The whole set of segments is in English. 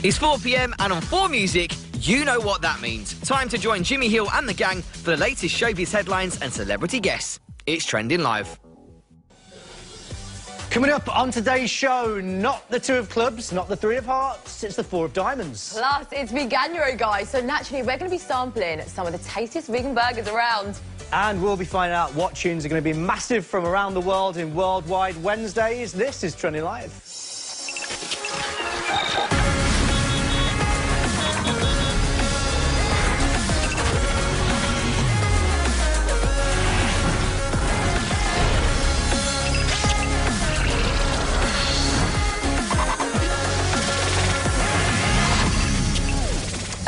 It's 4 p.m. and on 4 Music, you know what that means. Time to join Jimmy Hill and the gang for the latest showbiz headlines and celebrity guests. It's Trending Live. Coming up on today's show, not the 2 of clubs, not the 3 of hearts, it's the 4 of diamonds. Plus, it's Veganuary, guys, so naturally we're going to be sampling some of the tastiest vegan burgers around. And we'll be finding out what tunes are going to be massive from around the world in Worldwide Wednesdays. This is Trending Live.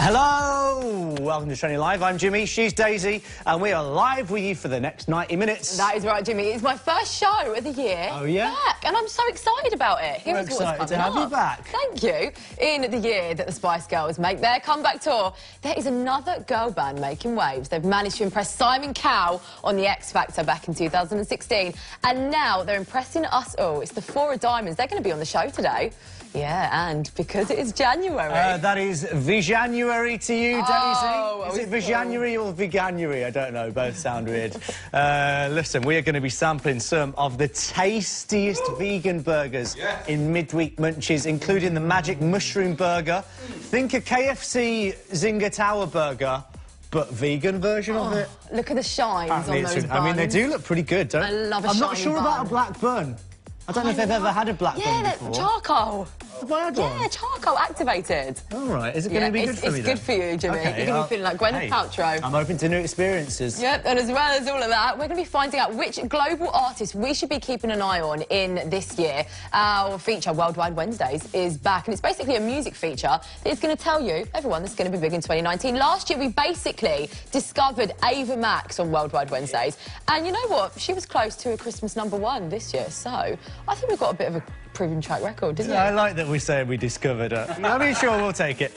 Hello! Welcome to Trending Live. I'm Jimmy, she's Daisy, and we are live with you for the next 90 minutes. That is right, Jimmy. It's my first show of the year. Oh, yeah? Back, and I'm so excited about it. We're excited to have you back. Thank you. In the year that the Spice Girls make their comeback tour, there is another girl band making waves. They've managed to impress Simon Cowell on the X Factor back in 2016, and now they're impressing us all. It's the 4 of Diamonds. They're going to be on the show today. Yeah, and because it is January. That is Veganuary to you, Daisy. Oh, is it Veganuary or Veganuary? I don't know. Both sound weird. Listen, we are going to be sampling some of the tastiest vegan burgers in Midweek Munchies, including the Magic Mushroom Burger. Think a KFC Zinger Tower burger, but vegan version of it. Look at the shines on those buns. I mean, they do look pretty good, don't they? I love a I'm not shiny sure bun. about a black bun. I don't know if they've ever had a black bun before. Yeah, charcoal. Have I had one? Yeah, charcoal activated. All right. Is it going to be good for me, It's good for you, Jimmy. Okay, You're going to be feeling like Gwyneth Paltrow. I'm open to new experiences. Yep, and as well as all of that, we're going to be finding out which global artists we should be keeping an eye on in this year. Our feature, Worldwide Wednesdays, is back, and it's basically a music feature that is going to tell you everyone that's going to be big in 2019. Last year, we basically discovered Ava Max on Worldwide Wednesdays, and you know what? She was close to a Christmas #1 this year, so I think we've got a bit of a proven track record, didn't it? I like that we say we discovered it. I mean, sure, we'll take it.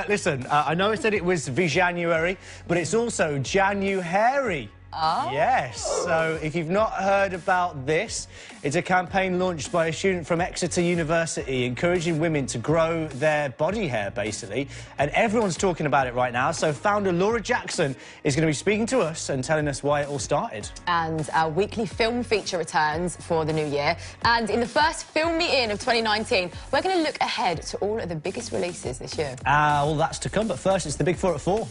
Listen, I know I said it was Veganuary, but it's also Januhairy. Oh. Yes, so if you've not heard about this, it's a campaign launched by a student from Exeter University encouraging women to grow their body hair, basically, and everyone's talking about it right now, so founder Laura Jackson is going to be speaking to us and telling us why it all started. And our weekly film feature returns for the new year, and in the first Film Me In of 2019, we're going to look ahead to all of the biggest releases this year. All that's to come, but first it's the Big 4 at 4.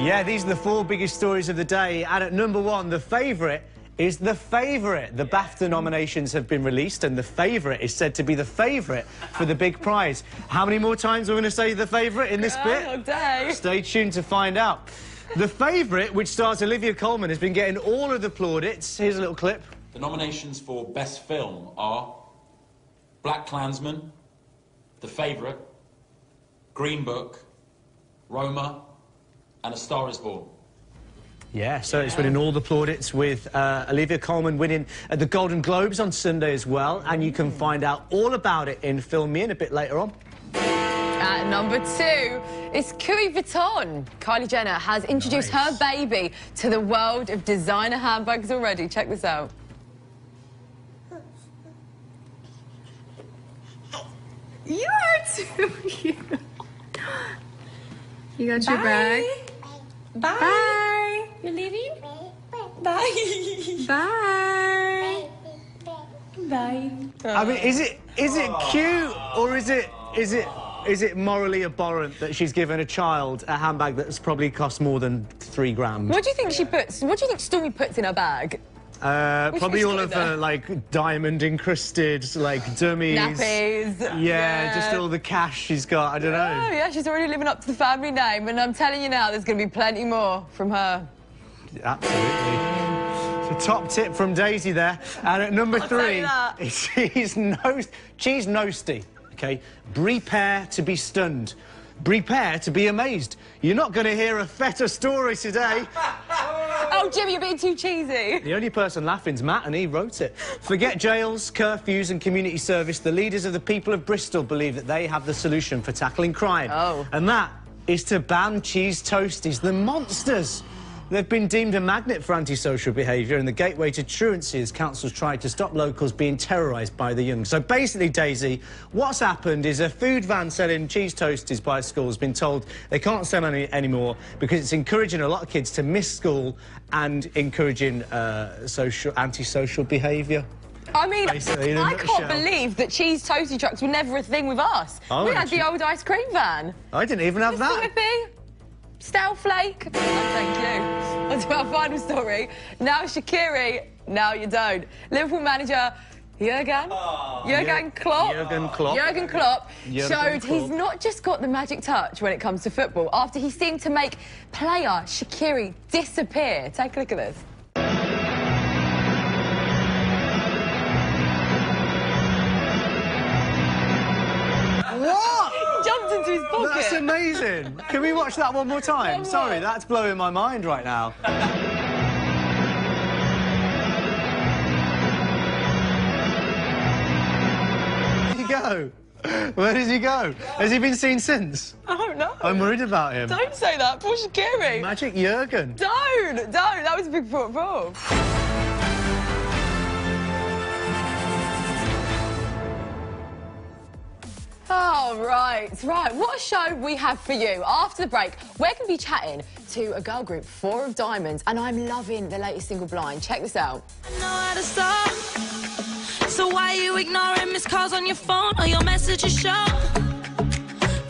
Yeah, these are the 4 biggest stories of the day, and at #1, The Favourite is The Favourite. The BAFTA nominations have been released, and The Favourite is said to be the favourite for the big prize. How many more times are we going to say The Favourite in this bit? Okay. Stay tuned to find out. The Favourite, which stars Olivia Colman, has been getting all of the plaudits. Here's a little clip. The nominations for Best Film are Black Klansman, The Favourite, Green Book, Roma, and A Star Is Born. Yeah, so it's winning all the plaudits, with Olivia Colman winning at the Golden Globes on Sunday as well, and you can find out all about it in Film Me In a bit later on. At #2, it's Louis Vuitton. Kylie Jenner has introduced her baby to the world of designer handbags already. Check this out. You are too cute. You got your bag? Bye. Bye. You're leaving? Bye. Bye. Bye. I mean, is it cute, or is it morally abhorrent that she's given a child a handbag that's probably cost more than 3 grand? What do you think she puts? What do you think Stormy puts in her bag? Probably all of her, like, diamond-encrusted, like, dummies. Nappies. Yeah, just all the cash she's got, I don't know. Oh, yeah, she's already living up to the family name, and I'm telling you now, there's going to be plenty more from her. Absolutely. It's a top tip from Daisy there. And at #3, cheese nosty, OK? Prepare to be stunned. Prepare to be amazed. You're not going to hear a feta story today. Oh, Jimmy, you're being too cheesy. The only person laughing's Matt, and he wrote it. Forget jails, curfews and community service. The leaders of the people of Bristol believe that they have the solution for tackling crime. Oh. And that is to ban cheese toasties. The monsters They've been deemed a magnet for antisocial behaviour and the gateway to truancy as councils tried to stop locals being terrorised by the young. So basically, Daisy, what's happened is a food van selling cheese toasties by school has been told they can't sell any anymore because it's encouraging a lot of kids to miss school and encouraging antisocial behaviour. I mean, I can't believe that cheese toasty trucks were never a thing with us. We had the old ice cream van. I didn't even have that. Whippy, Stale Flake. Oh, thank you. On to our final story. Now Shaqiri, now you don't. Liverpool manager Jurgen Klopp showed he's not just got the magic touch when it comes to football after he seemed to make player Shaqiri disappear. Take a look at this. What? He jumped into his pocket. That's amazing. Can we watch that one more time? Sorry, that's blowing my mind right now. Where did he go? Where does he go? Has he been seen since? I don't know. I'm worried about him. Don't say that. Poor Shaqiri. Magic Jurgen. Don't. That was a big football. Oh, right. What a show we have for you. After the break, we're going to be chatting to a girl group, 4 of Diamonds, and I'm loving the latest single, Blind. Check this out. I know how to stop. So why you ignoring missed calls on your phone or your messages show?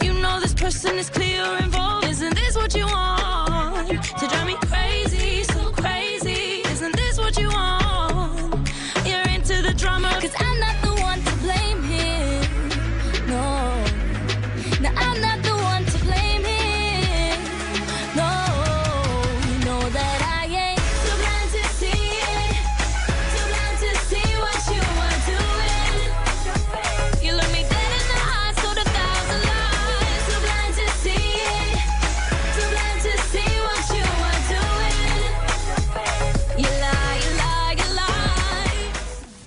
You know this person is clear involved. Isn't this what you want? To drive me crazy, so crazy. Isn't this what you want? You're into the drama. 'Cause I'm not the one to blame here. No, I'm not the one to blame here. No, you know that I ain't too blind to see it, too blind to see what you are doing. You look me dead in the eyes, told 1,000 lies. Too blind to see it, too blind to see what you are doing. You lie, you lie, you lie.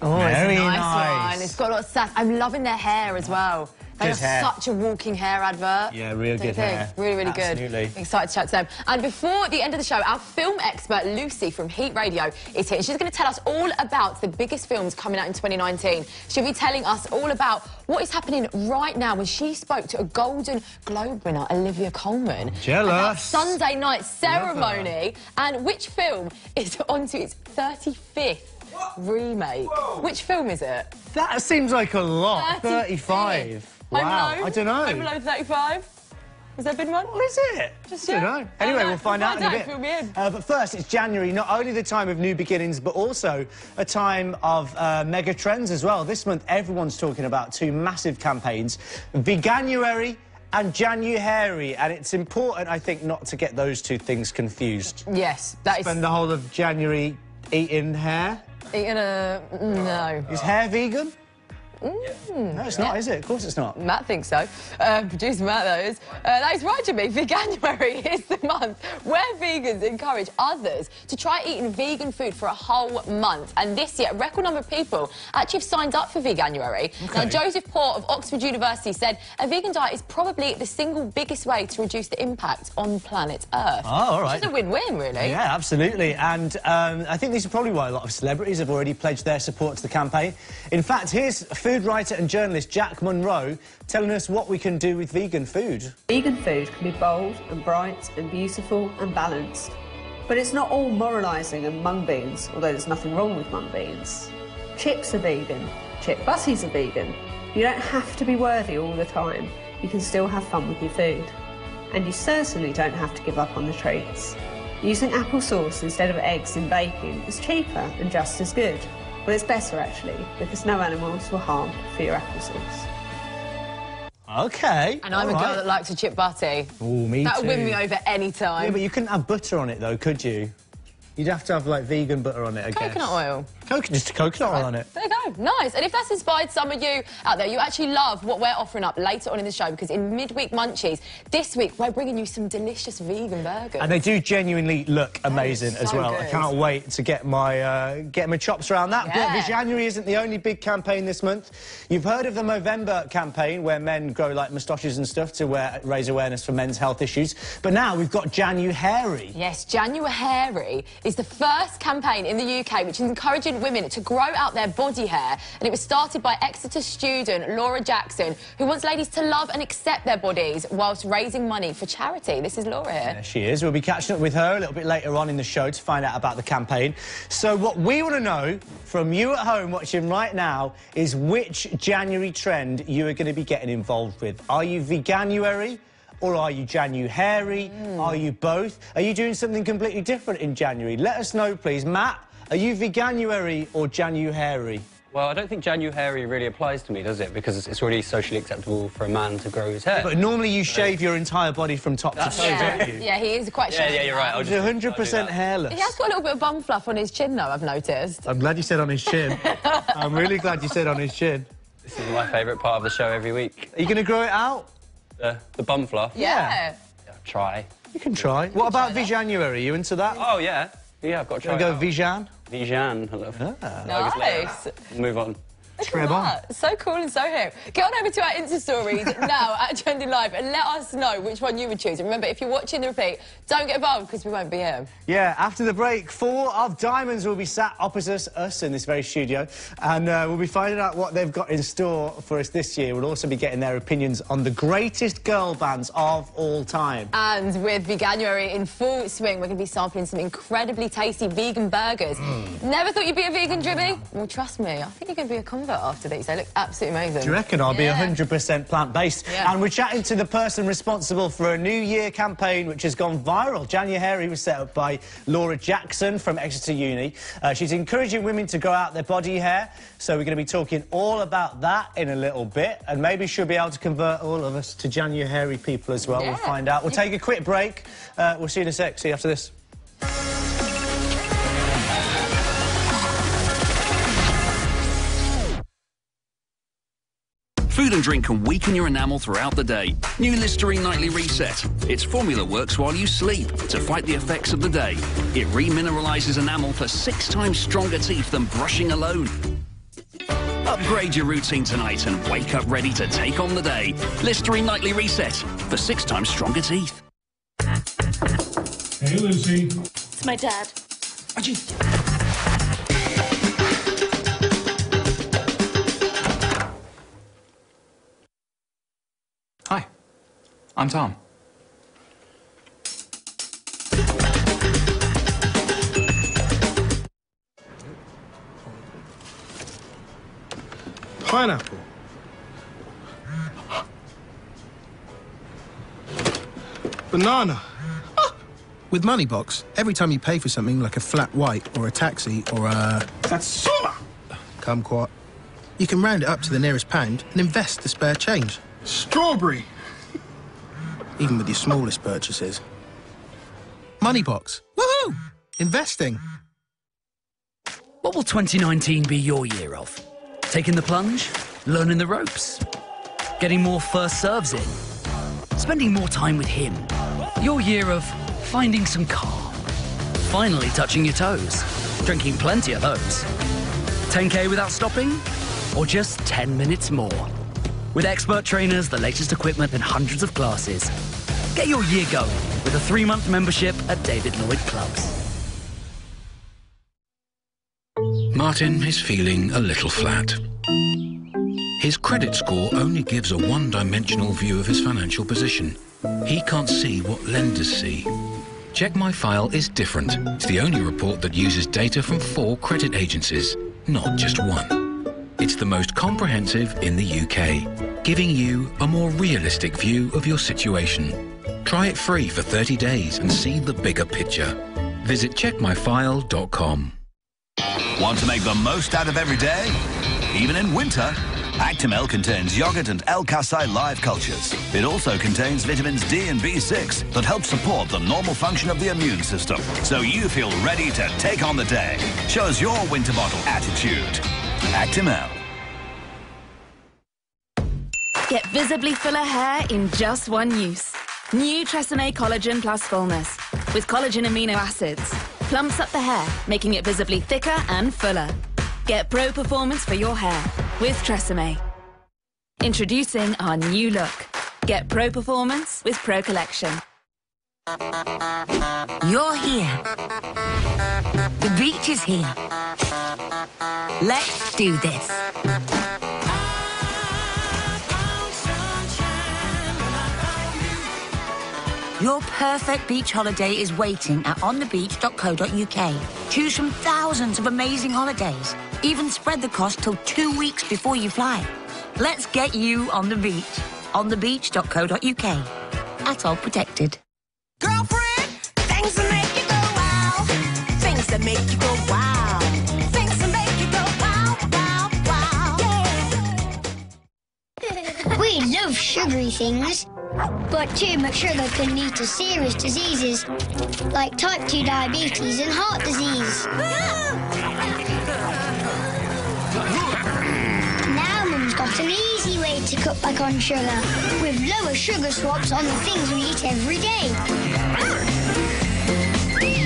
Oh, very Nice nice. one. It's got a lot of sass. I'm loving their hair as well. They Good have hair. such a walking hair advert. Yeah, real Don't you good think? hair. Really, really Absolutely. good. Excited to chat to them. And before the end of the show, our film expert Lucy from Heat Radio is here. She's going to tell us all about the biggest films coming out in 2019. She'll be telling us all about what is happening right now when she spoke to a Golden Globe winner, Olivia Colman. Jealous. About Sunday night ceremony and which film is onto its 35th remake. Which film is it? That seems like a lot. 35. Wow. Home Alone? I don't know. Home Alone 35? Has there been one? What is it? Just I don't know. Anyway, we'll find out in a bit. Fill me in. But first, it's January, not only the time of new beginnings, but also a time of mega trends as well. This month, everyone's talking about 2 massive campaigns, Veganuary and Januhairy, and it's important, I think, not to get those 2 things confused. Yes, that is... Spend the whole of January eating hair? Eating a... no. Is hair vegan? No, it's not, is it? Of course it's not. Matt thinks so. Producer Matt, that is. That is right, Jimmy. Veganuary is the month where vegans encourage others to try eating vegan food for a whole month. And this year, a record number of people actually have signed up for Veganuary. Okay. Now, Joseph Port of Oxford University said a vegan diet is probably the single biggest way to reduce the impact on planet Earth. Oh, all right. Which is a win-win, really. Yeah, absolutely. And I think this is probably why a lot of celebrities have already pledged their support to the campaign. In fact, here's food writer and journalist Jack Munro telling us what we can do with vegan food. Vegan food can be bold and bright and beautiful and balanced. But it's not all moralising and mung beans, although there's nothing wrong with mung beans. Chips are vegan. Chip butties are vegan. You don't have to be worthy all the time. You can still have fun with your food. And you certainly don't have to give up on the treats. Using applesauce instead of eggs in baking is cheaper and just as good. Well, it's better, actually, because no animals were harmed for your applesauce. OK. And I'm a girl that likes a chip butty. Oh, me That too. would win me over any time. Yeah, but you couldn't have butter on it, though, could you? You'd have to have, like, vegan butter on it, I guess. Coconut oil. Just coconut oil on it. There you go. Nice. And if that's inspired some of you out there, you actually love what we're offering up later on in the show, because in Midweek Munchies, this week, we're bringing you some delicious vegan burgers. And they do genuinely look amazing as well. good. I can't wait to get my chops around that. Yeah. But Veganuary isn't the only big campaign this month. You've heard of the Movember campaign, where men grow, like, moustaches and stuff to raise awareness for men's health issues. But now we've got Janu-hairy. Yes, Januhairy is the first campaign in the UK which is encouraging women to grow out their body hair, and it was started by Exeter student Laura Jackson, who wants ladies to love and accept their bodies whilst raising money for charity. This is Laura here. There she is. We'll be catching up with her a little bit later on in the show to find out about the campaign. So what we want to know from you at home watching right now is which January trend you are going to be getting involved with. Are you Veganuary? Or are you Januhairy? Are you both? Are you doing something completely different in January? Let us know, please. Matt, are you Veganuary or Januhairy? Well, I don't think Januhairy really applies to me, does it? Because it's already socially acceptable for a man to grow his hair. But normally you shave your entire body from top to toe, don't you? Yeah, he is quite shaved. Yeah, you're right. He's 100% hairless. He has got a little bit of bum fluff on his chin, though, I've noticed. I'm glad you said on his chin. I'm really glad you said on his chin. This is my favourite part of the show every week. Are you going to grow it out? The bum fluff? Yeah. Try. You can try. What about Veganuary? Are you into that? Oh, yeah. Yeah, I've got to try Go Vegan? Vegan. I love Nice. Move on. Look at that. So cool and so hip. Get on over to our Insta stories now at Trending Live and let us know which one you would choose. And remember, if you're watching the repeat, don't get involved because we won't be here. Yeah, after the break, 4 of Diamonds will be sat opposite us in this very studio, and we'll be finding out what they've got in store for us this year. We'll also be getting their opinions on the greatest girl bands of all time. And with Veganuary in full swing, we're going to be sampling some incredibly tasty vegan burgers. Never thought you'd be a vegan, Jimmy? Well, trust me, I think you're going to be a convert after these. They look absolutely amazing. Do you reckon? I'll be 100% plant-based. Yeah. And we're chatting to the person responsible for a New Year campaign which has gone viral. Januhairy was set up by Laura Jackson from Exeter Uni. She's encouraging women to grow out their body hair, so we're going to be talking all about that in a little bit, and maybe she'll be able to convert all of us to Januhairy people as well. Yeah. We'll find out. We'll take a quick break. We'll see you in a sec. See you after this. Food and drink can weaken your enamel throughout the day. New Listerine Nightly Reset. Its formula works while you sleep to fight the effects of the day. It remineralizes enamel for 6 times stronger teeth than brushing alone. Upgrade your routine tonight and wake up ready to take on the day. Listerine Nightly Reset for 6 times stronger teeth. Hey, Lucy. It's my dad. Hi, I'm Tom. Pineapple. Banana. With Moneybox, every time you pay for something like a flat white or a taxi or a... That's kumquat, you can round it up to the nearest pound and invest the spare change. Strawberry. Even with your smallest purchases. Moneybox. Woohoo! Investing. What will 2019 be your year of? Taking the plunge? Learning the ropes? Getting more first serves in? Spending more time with him? Your year of finding some calm? Finally touching your toes? Drinking plenty of those? 10K without stopping? Or just 10 minutes more? With expert trainers, the latest equipment and hundreds of classes. Get your year going with a 3-month membership at David Lloyd Clubs. Martin is feeling a little flat. His credit score only gives a one-dimensional view of his financial position. He can't see what lenders see. Check My File is different. It's the only report that uses data from 4 credit agencies, not just one. It's the most comprehensive in the UK, giving you a more realistic view of your situation. Try it free for 30 days and see the bigger picture. Visit checkmyfile.com. Want to make the most out of every day? Even in winter? Actimel contains yogurt and L-Casei live cultures. It also contains vitamins D and B6 that help support the normal function of the immune system, so you feel ready to take on the day. Shows your winter bottle attitude. Actimel. Get visibly fuller hair in just one use. New Tresemme Collagen Plus Fullness. With collagen amino acids. Plumps up the hair, making it visibly thicker and fuller. Get pro performance for your hair with Tresemme. Introducing our new look. Get pro performance with Pro Collection. You're here. The beach is here. Let's do this. Your perfect beach holiday is waiting at onthebeach.co.uk. Choose from thousands of amazing holidays. Even spread the cost till 2 weeks before you fly. Let's get you on the beach. onthebeach.co.uk. Atoll protected. Girlfriend, things that make you go wow. Things that make you go wow. Things that make you go wow, wow, wow. Yeah. We love sugary things, but too much sugar can lead to serious diseases like type 2 diabetes and heart disease. Now Mum's got an easy way to cut back on sugar with lower sugar swaps on the things we eat every day.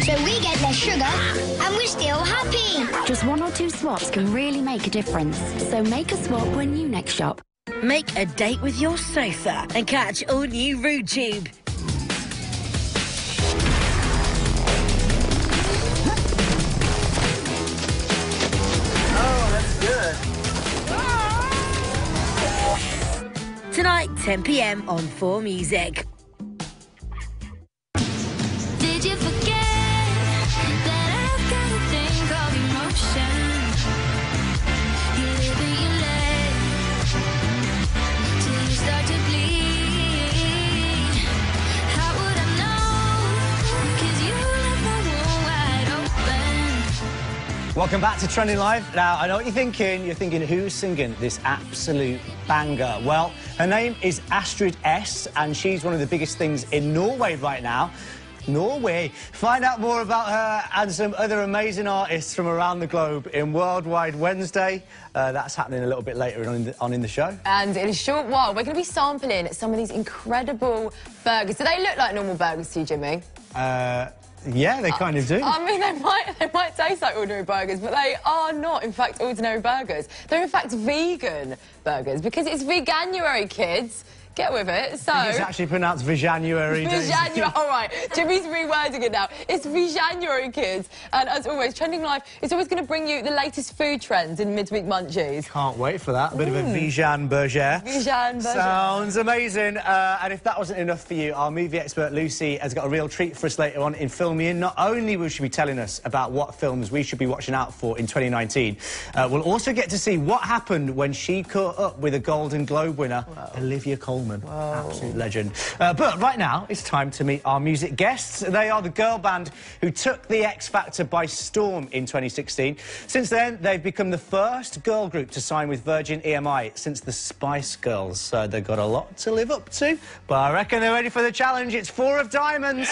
So we get less sugar and we're still happy. Just 1 or 2 swaps can really make a difference. So make a swap when you next shop. Make a date with your sofa and catch all new Rude Tube. Oh, that's good. Tonight, 10 p.m. on 4 Music. Did you forget that I've got a thing called emotion? You live and you let till you start to bleed. How would I know? 'Cause you left my wound wide open. Welcome back to Trending Live. Now, I know what you're thinking. You're thinking, who's singing this absolute banger? Well, her name is Astrid S, and she's one of the biggest things in Norway right now. Norway. Find out more about her and some other amazing artists from around the globe in Worldwide Wednesday. That's happening a little bit later on in the show. And in a short while, we're going to be sampling some of these incredible burgers. Do they look like normal burgers to you, Jimmy? Yeah, they kind of do. I mean, they might taste like ordinary burgers, but they are not, in fact, ordinary burgers. They're, in fact, vegan burgers, because it's Veganuary, kids. Get with it. So it's actually pronounced Veganuary. Veganuary. All right, Jimmy's rewording it now. It's Veganuary, kids. And as always, Trending Live is always going to bring you the latest food trends in Midweek Munchies. Can't wait for that. A bit of a vegan burger. Vegan burger. Sounds amazing. And if that wasn't enough for you, our movie expert Lucy has got a real treat for us later on in Film Me In. Not only will she be telling us about what films we should be watching out for in 2019, we'll also get to see what happened when she caught up with a Golden Globe winner, Olivia Colman. Absolute legend. But right now, it's time to meet our music guests. They are the girl band who took the X Factor by storm in 2016. Since then, they've become the first girl group to sign with Virgin EMI since the Spice Girls. So they've got a lot to live up to. But I reckon they're ready for the challenge. It's 4 of Diamonds.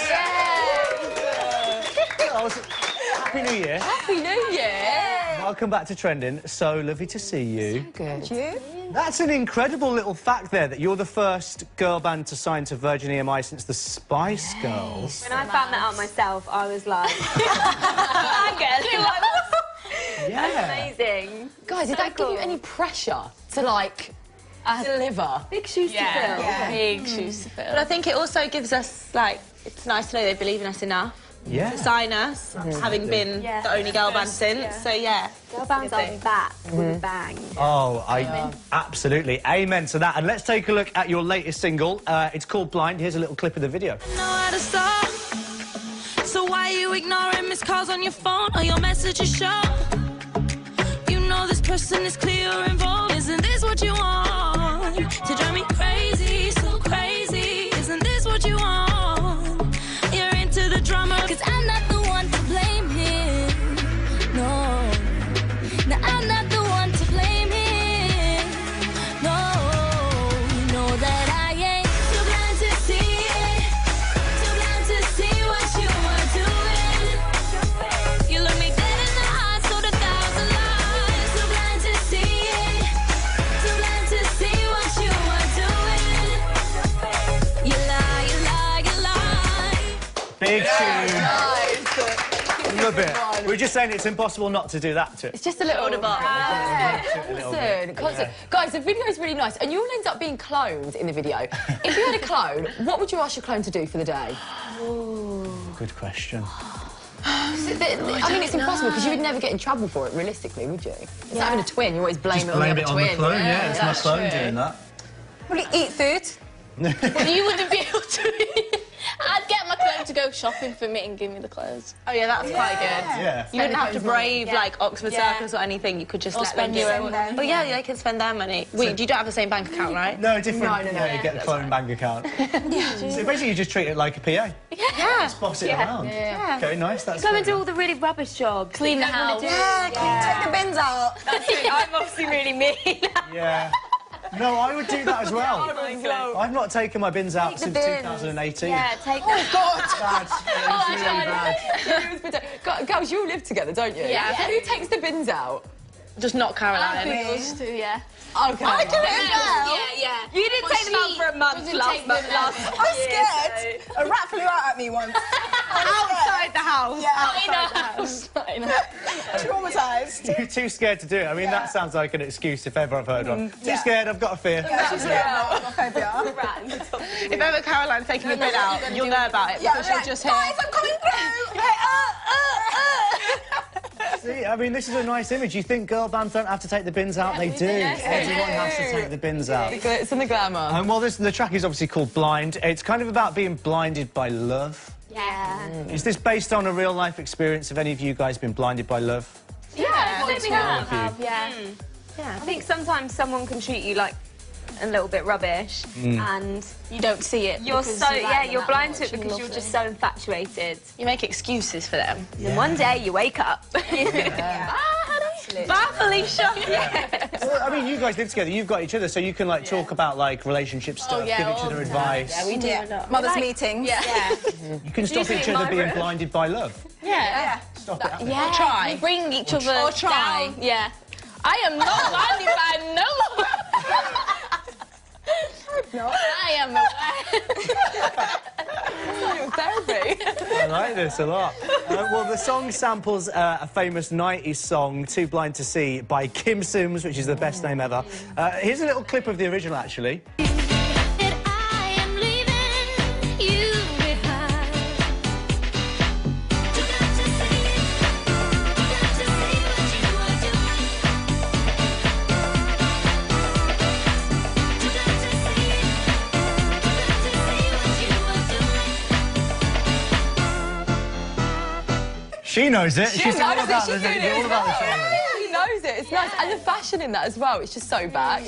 Happy New Year. Happy New Year. Welcome back to Trending. So lovely to see you. So good. You? That's an incredible little fact there, that you're the first girl band to sign to Virgin EMI since the Spice Girls. When I found that out myself, I was like, I'm getting like, yeah. That's amazing. Guys, did that give you any pressure to, like, deliver? Big shoes to fill. Yeah. Big shoes to fill. But I think it also gives us, like, it's nice to know they believe in us enough. Yeah. To sign us, having been the only girl band since. Yeah. So, yeah. Girl bands are back with a bang. Oh, absolutely. Amen to that. And let's take a look at your latest single. It's called Blind. Here's a little clip of the video. Know how to stop. So why you ignoring missed calls on your phone or your messages show? You know this person is clear involved. Isn't this what you want? To drive me crazy, so crazy. Isn't this what you want? You're into the drama, 'cause I'm not the one to blame him. No, I'm not the one to blame him. we're just saying it's impossible not to do that to it. It's just a little... Constant. Guys, the video is really nice, and you all end up being cloned in the video. If you had a clone, what would you ask your clone to do for the day? Good question. I mean, it's impossible, because you would never get in trouble for it, realistically, would you? It's like having a twin, you always blame it on the other twin. The clone, yeah, it's my clone doing that. Will he eat food? Well, you wouldn't be able to eat. I'd get my clone to go shopping for me and give me the clothes. Oh, yeah, that's quite good. Yeah. You wouldn't have to brave, like, Oxford Circus or anything. You could just let them do it. Oh, yeah, they can spend their money. Wait, you don't have the same bank account, right? No, different. No. Yeah, you get the clone bank account. So basically, you just treat it like a PA. Yeah. Just boss it around. Yeah. Okay, nice. That's Go and do all the really rubbish jobs. Clean the house. Take the bins out. That's it. I'm obviously really mean. Yeah. No, I would do that as well. I've not taken my bins out since 2018. Yeah, take them. Oh, God! It was really bad. Girls, you all live together, don't you? Yeah. So who takes the bins out? Just not Caroline. I used to, yeah. Okay. I do it as well. Yeah. You didn't take them out for a month last month. I'm scared. A rat flew out at me once. Outside the house. Yeah, outside the house. Traumatised. You're too scared to do it. I mean, that sounds like an excuse if ever I've heard one. Too scared, I've got a fear. If ever Caroline's taking the bin out, you'll know about it because you'll just hear... Guys, I'm coming through! See, I mean, this is a nice image. You think girl bands don't have to take the bins out? They do. Everyone has to take the bins out. The glitz and the glamour. Well, the track is obviously called Blind. It's kind of about being blinded by love. Yeah. Is this based on a real-life experience? Have any of you guys been blinded by love? Yeah, I think we have. Yeah. I think sometimes someone can treat you like a little bit rubbish and you don't see it. You're so you're blind to it because you're just so infatuated. You make excuses for them. And one day you wake up. Baffling shock. Well, I mean, you guys live together. You've got each other, so you can like talk about like relationship stuff, give each other advice. Yeah, we do a lot. Mothers' meetings. You can stop each other being blinded by love. Yeah. Stop it. Yeah. Try. We bring each other down. Yeah. I am not blinded by no one. I am therapy. I like this a lot. Well, the song samples a famous 90s song, Too Blind to See, by Kim Sims, which is the best name ever. Here's a little clip of the original, actually. She knows it. She's all about the song. She knows it. It's nice. And the fashion in that as well. It's just so back.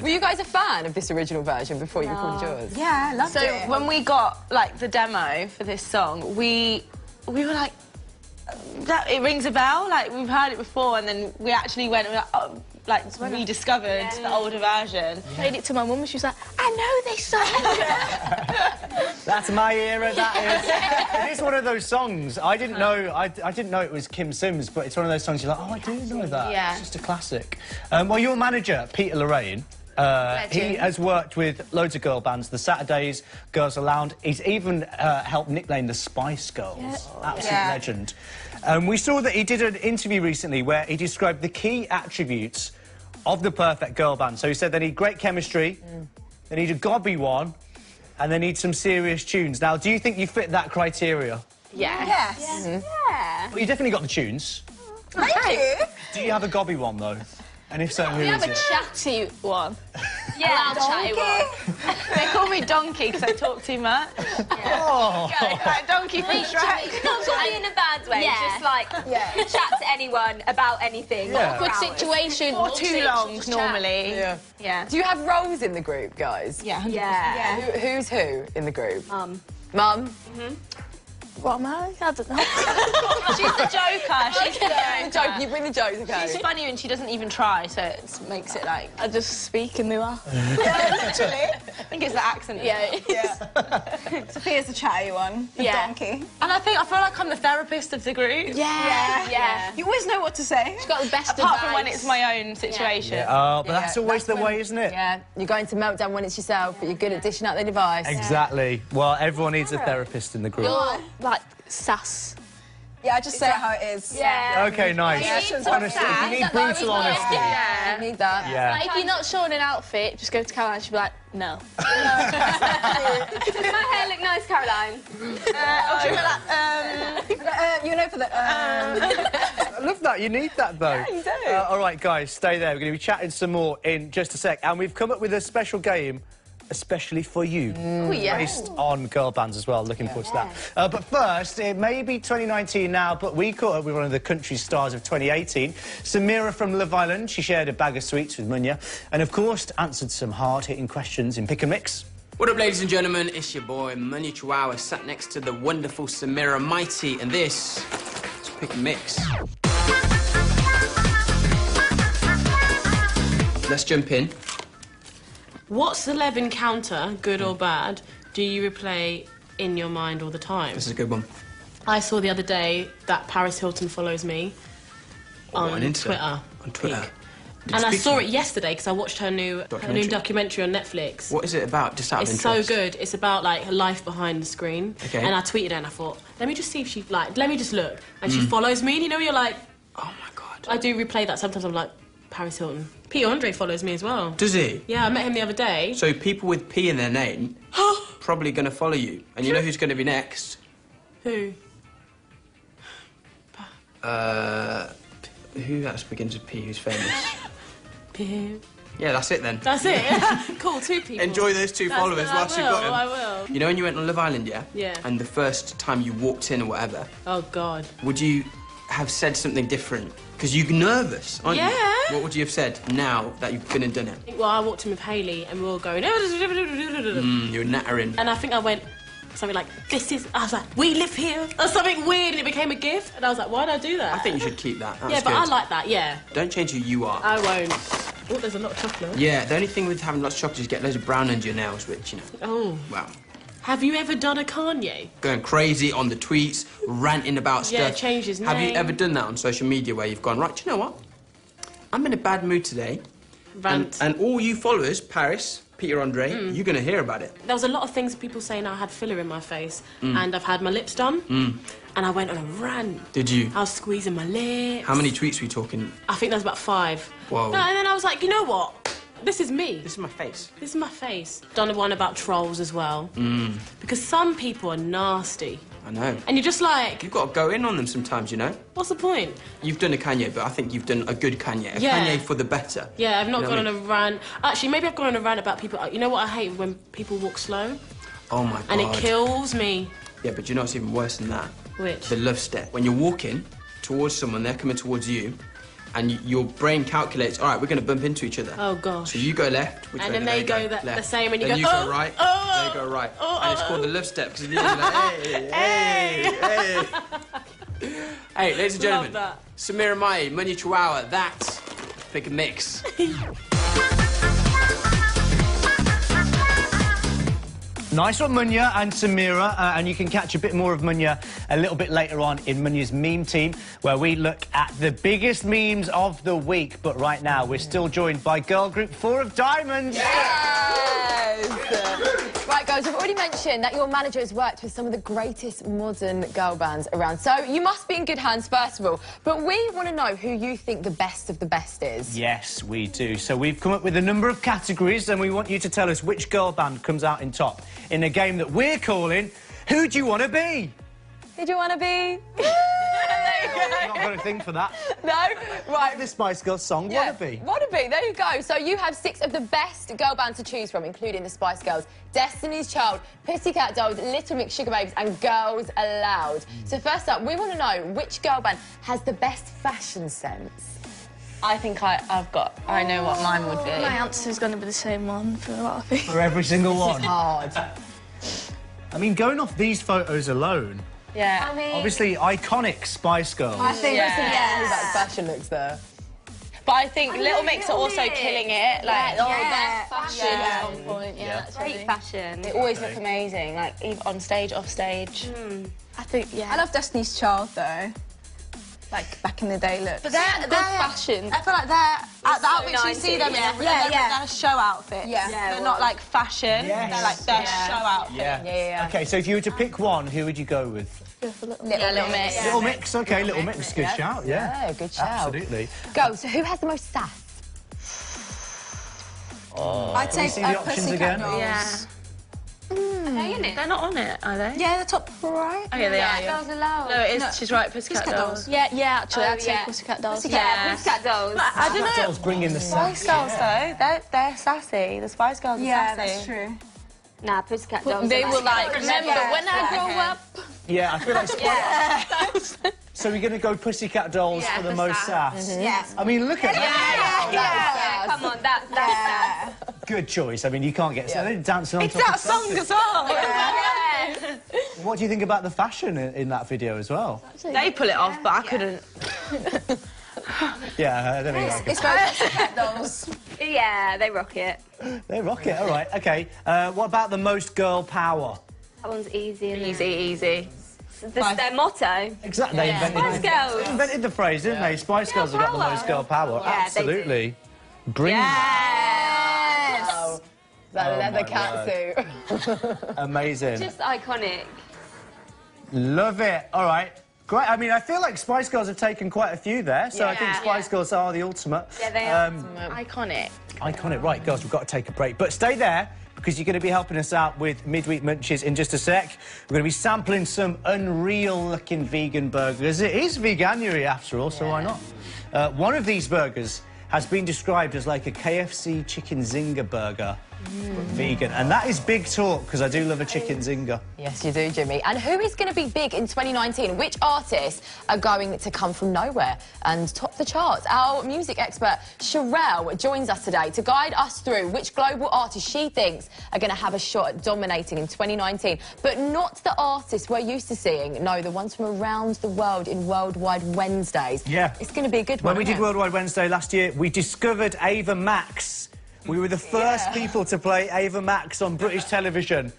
Were you guys a fan of this original version before you recorded yours? Yeah, I loved it. So when we got like the demo for this song, we were like, it rings a bell. Like we've heard it before, and then we actually went and rediscovered the older version. Played it to my mum and she was like, I know this song. That's my era, that is. It is one of those songs. I didn't know I didn't know it was Kim Sims, but it's one of those songs you're like, oh, I do know that. Yeah. It's just a classic. Well, your manager, Peter Lorraine, he has worked with loads of girl bands, the Saturdays, Girls Aloud. He's even helped nickname the Spice Girls. Absolute legend. We saw that he did an interview recently where he described the key attributes of the perfect girl band. So he said they need great chemistry, they need a gobby one, and they need some serious tunes. Now, do you think you fit that criteria? Yeah. Yes. Yeah. Well, you definitely got the tunes. Thank you. Do you have a gobby one, though? And if so, who We is have a it? chatty one. Yeah, chatty one. They call me Donkey because I talk too much. Oh. Like Donkey from Shrek. Not talking in a bad way, just like chat to anyone about anything. Awkward situation. Or too long, normally. Yeah. Do you have roles in the group, guys? Yeah. Who's who in the group? Mum. Mum? What am I? I don't know. She's the joker. She's the Joke, you bring the jokes, okay? She's funny and she doesn't even try, so it makes it like... I just speak and they laugh. Literally. I think it's the accent. Yeah. Sophia's the chatty one. The donkey. And I feel like I'm the therapist of the group. Yeah. You always know what to say. She's got the best Apart advice. from when it's my own situation. Oh, but that's always the way, isn't it? Yeah, you're going to meltdown when it's yourself, but you're good at dishing out the advice. Exactly. Well, everyone needs a therapist in the group. You're like sass. Yeah, just say it how it is. Yeah. Okay, nice. Honesty. You need brutal honesty. Yeah. You need that. Yeah. Like, if you're not sure in an outfit, just go to Caroline and she'll be like, no. Does my hair look nice, Caroline? You know for the... I love that. You need that, though. Yeah, you do. All right, guys, stay there. We're going to be chatting some more in just a sec. And we've come up with a special game especially for you. Oh, yeah. Based on girl bands as well. Looking forward to that. But first, it may be 2019 now, but we caught up with one of the country's stars of 2018, Samira from Love Island. She shared a bag of sweets with Munya and, of course, answered some hard-hitting questions in Pick and Mix. What up, ladies and gentlemen? It's your boy, Munya Chihuahua, sat next to the wonderful Samira Mighty, and this is Pick and Mix. Let's jump in. What celeb encounter, good or bad, do you replay in your mind all the time? This is a good one. I saw the other day that Paris Hilton follows me on Twitter. On Twitter. And I saw it yesterday because I watched her new documentary on Netflix. What is it about? Just out of interest. interest. So good. It's about like her life behind the screen. Okay. And I tweeted her and I thought, let me just see if she let me just look. And she follows me, and you know, you're like, oh my god. I do replay that sometimes. I'm like, Paris Hilton. P. Andre follows me as well. Does he? Yeah, I met him the other day. So people with P in their name probably going to follow you, and you know who's going to be next? Who? Who else begins with P? Who's famous? P. Yeah, that's it then. That's it. Cool, 2 people. Enjoy those 2 followers whilst you've got them. I will. You know when you went on Love Island, yeah? Yeah. And the first time you walked in or whatever, Oh, God. would you have said something different? Because you're nervous, aren't you? Yeah. What would you have said now that you've been and done it? Well, I walked in with Hayley and we were all going... You were nattering. And I think I went something like, I was like, we live here. Or something weird, and it became a gift. And I was like, why did I do that? I think you should keep that. That's yeah, but good. I like that, yeah. Don't change who you are. I won't. Oh, there's a lot of chocolate. Yeah, the only thing with having lots of chocolate is you get loads of brown under your nails, which, you know... Oh. Well... Have you ever done a Kanye? Going crazy on the tweets, ranting about stuff. Yeah, change his name. Have you ever done that on social media where you've gone, right, do you know what? I'm in a bad mood today. Rant. And all you followers, Paris, Peter Andre, you're going to hear about it. There was a lot of things people saying I had filler in my face and I've had my lips done. And I went on a rant. Did you? I was squeezing my lips. How many tweets were you talking? I think there was about 5. Whoa. No, and then I was like, you know what? This is me. This is my face. This is my face. Done one about trolls as well. Because some people are nasty. I know. And you're just like... You've got to go in on them sometimes, you know? What's the point? You've done a Kanye, but I think you've done a good Kanye. A Kanye for the better. Yeah, I've not You know gone what on a rant. Actually, maybe I've gone on a rant about people... You know what I hate? When people walk slow. Oh, my God. And it kills me. Yeah, but you know what's even worse than that? Which? The love step. When you're walking towards someone, they're coming towards you, and your brain calculates, all right, we're going to bump into each other. Oh, gosh. So you go left, which and way then do they go left. the same, and you then go, you go right, they go right. And it's called the love step, because you're like, hey. Hey, ladies and gentlemen, Love that. Samira Mighty, Munya Chihuahua, that's Pick and Mix. Nice one, Munya and Samira, and you can catch a bit more of Munya a little bit later on in Munya's meme team, where we look at the biggest memes of the week. But right now, we're still joined by girl group 4 of Diamonds. Yes! Right, guys, we've already mentioned that your manager has worked with some of the greatest modern girl bands around, so you must be in good hands, first of all. But we want to know who you think the best of the best is. Yes, we do. So we've come up with a number of categories, and we want you to tell us which girl band comes out in top in a game that we're calling Who Do You Want to Be? Who do you want to be? I've not got a thing for that. No? Right. The Spice Girls song, Yeah, Wannabe. Wannabe, there you go. So you have 6 of the best girl bands to choose from, including the Spice Girls, Destiny's Child, Pussycat Dolls, Little Mix, Sugar Babes and Girls Aloud. So first up, we want to know which girl band has the best fashion sense. I think I know what mine would be. My answer's going to be the same one for a lot of people. For every single one. It's hard. I mean, going off these photos alone, Yeah. I mean... obviously iconic Spice Girls. I think Yeah. that fashion looks there. But I think Little Mix are also killing it. Like, their fashion Yeah. is on point. Yeah, that's great really... fashion. They always look amazing, like either on stage, off stage. I think, yeah. I love Destiny's Child, though. Like, back in the day looks. But they're fashion. I feel like they're the outfits you see them in. They're show outfits. They're not like fashion. Yes. They're like their show outfits. Yeah. Okay, so if you were to pick one, who would you go with? Little Mix. Little Mix, OK, Little Mix, good shout, yeah. Yeah, good shout. Absolutely. Go, so who has the most sass? I'd Can we say see the options again? Dolls. Yeah. Are they in it? They're not on it, are they? Yeah, the top right. Oh, yeah, they are. Girls Aloud. No, it is. No, She's right. Pussycat Dolls. Yeah, actually, I'd say yeah. Pussycat Dolls. Yeah. Pussycat Dolls. I don't know. Dolls bring in the Spice Girls, though. They're sassy. The Spice Girls are Yeah, sassy. that's true. Nah, Pussycat Dolls. They were like, remember when I grow up? Yeah, I feel like So we're going to go Pussycat Dolls for the most sass. Yes. I mean, look at that. Yeah, come on, that's sad. Good choice. I mean, you can't get... So they're dancing on It's top that of song something. as well. What do you think about the fashion in that video as well? They pull it off, but I couldn't. Yeah, I don't think I could. It's very Pussycat Dolls. Yeah, they rock it. They rock it, all right. OK, what about the most girl power? That one's easy, isn't it? Easy. That's their motto. Exactly. They invented the phrase, didn't they? Spice Girls have got the most girl power. Yeah, Absolutely. Bring Yes! That leather cat suit. Amazing. Just iconic. Love it. All right. Great. I mean, I feel like Spice Girls have taken quite a few there, so I think Spice Girls are the ultimate. Yeah, they are. Iconic. Iconic. Right, girls, we've got to take a break. But stay there, because you're going to be helping us out with Midweek Munchies in just a sec. We're going to be sampling some unreal-looking vegan burgers. It is Veganuary, after all, so why not? One of these burgers has been described as like a KFC chicken zinger burger. Vegan, and that is big talk because I do love a chicken zinger. Yes, you do, Jimmy. And who is going to be big in 2019? Which artists are going to come from nowhere and top the charts? Our music expert, Sherelle, joins us today to guide us through which global artists she thinks are going to have a shot at dominating in 2019. But not the artists we're used to seeing, no, the ones from around the world in Worldwide Wednesdays. Yeah. It's going to be a good one. When we did Worldwide Wednesday last year, we discovered Ava Max. We were the first people to play Ava Max on British television.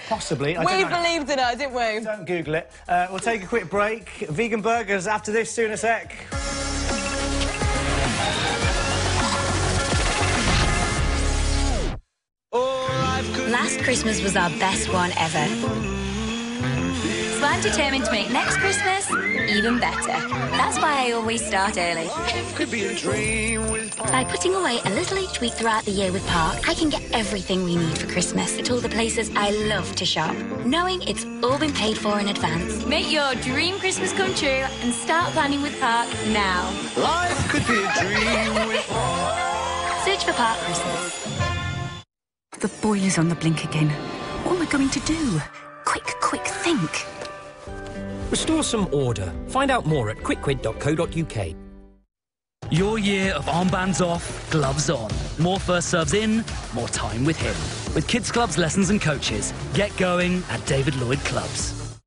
Possibly. I don't know. Believed in her, didn't we? Don't Google it. We'll take a quick break. Vegan burgers after this, soon a sec. Last Christmas was our best one ever. So I'm determined to make next Christmas even better. That's why I always start early. Could be a dream. By putting away a little each week throughout the year with Park, I can get everything we need for Christmas at all the places I love to shop, knowing it's all been paid for in advance. Make your dream Christmas come true and start planning with Park now. Life could be a dream with Search for Park Christmas. The boiler's on the blink again. What am I going to do? Quick, think. Restore some order. Find out more at quickquid.co.uk. Your year of armbands off, gloves on. More first serves in, more time with him. With kids' clubs, lessons and coaches. Get going at David Lloyd Clubs.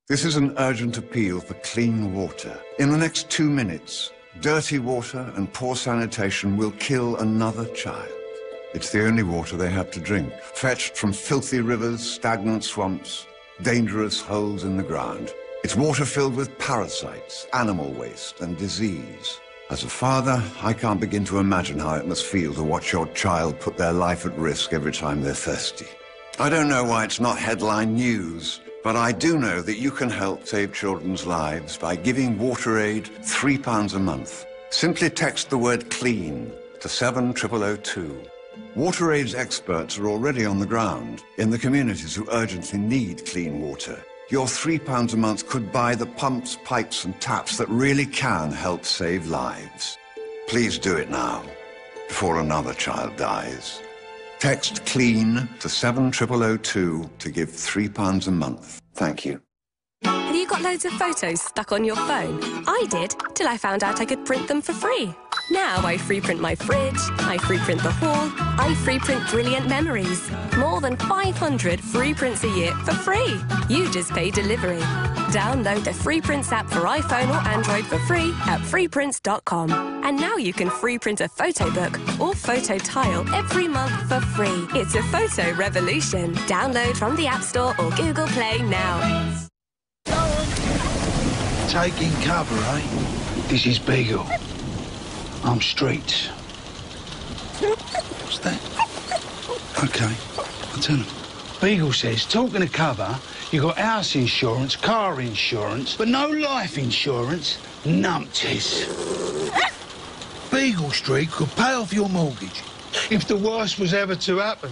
This is an urgent appeal for clean water. In the next 2 minutes, dirty water and poor sanitation will kill another child. It's the only water they have to drink, fetched from filthy rivers, stagnant swamps, dangerous holes in the ground. It's water filled with parasites, animal waste and disease. As a father, I can't begin to imagine how it must feel to watch your child put their life at risk every time they're thirsty. I don't know why it's not headline news, but I do know that you can help save children's lives by giving WaterAid £3 a month. Simply text the word clean to 70002. WaterAid's experts are already on the ground in the communities who urgently need clean water. Your £3 a month could buy the pumps, pipes and taps that really can help save lives. Please do it now, before another child dies. Text CLEAN to 70002 to give £3 a month. Thank you. Have you got loads of photos stuck on your phone? I did, till I found out I could print them for free. Now I free print my fridge, I free print the hall, I free print brilliant memories. More than 500 free prints a year for free. You just pay delivery. Download the Free Prints app for iPhone or Android for free at freeprints.com. And now you can free print a photo book or photo tile every month for free. It's a photo revolution. Download from the App Store or Google Play now. Taking cover, eh? This is Beagle. I'm Streets. What's that? Okay, I'll tell him. Beagle says, talking of cover, you got house insurance, car insurance, but no life insurance. Numpties. Beagle Street could pay off your mortgage if the worst was ever to happen.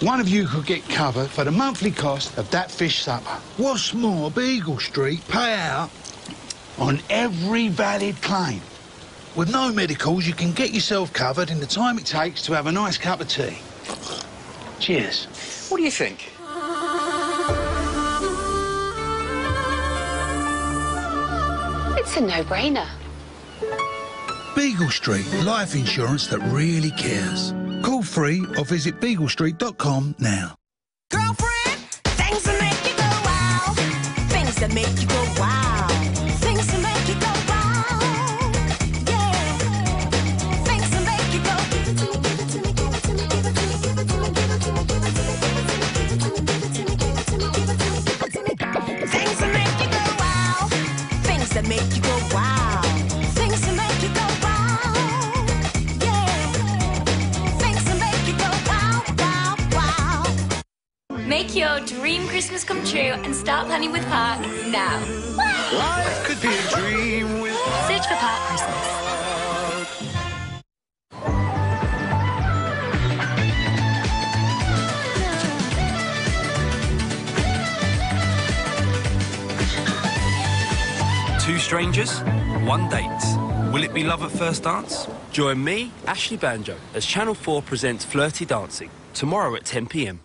One of you could get covered for the monthly cost of that fish supper. What's more, Beagle Street pay out on every valid claim. With no medicals, you can get yourself covered in the time it takes to have a nice cup of tea. Cheers. What do you think? It's a no-brainer. Beagle Street, life insurance that really cares. Call free or visit beaglestreet.com now. Girlfriend, things that make you go wow. Things that make you go wow. Things that make you go wow. Yeah. Things that make you go. Give it to me, give it to me, give it to me, give it to me, give it to me, give it to me, give it to me, give it to me, give it to me, give it to me, give it to me, give it to me, give it to me. Things that make you go wow. Things that make you go wow. Things that make you go wow. Yeah. Things that make you go wow, wow, wow. Make your dream Christmas come true and start planning with Park now. Life could be a dream with Search for Park Christmas. Two strangers, one date. Will it be love at first dance? Join me, Ashley Banjo, as Channel 4 presents Flirty Dancing, tomorrow at 10 p.m.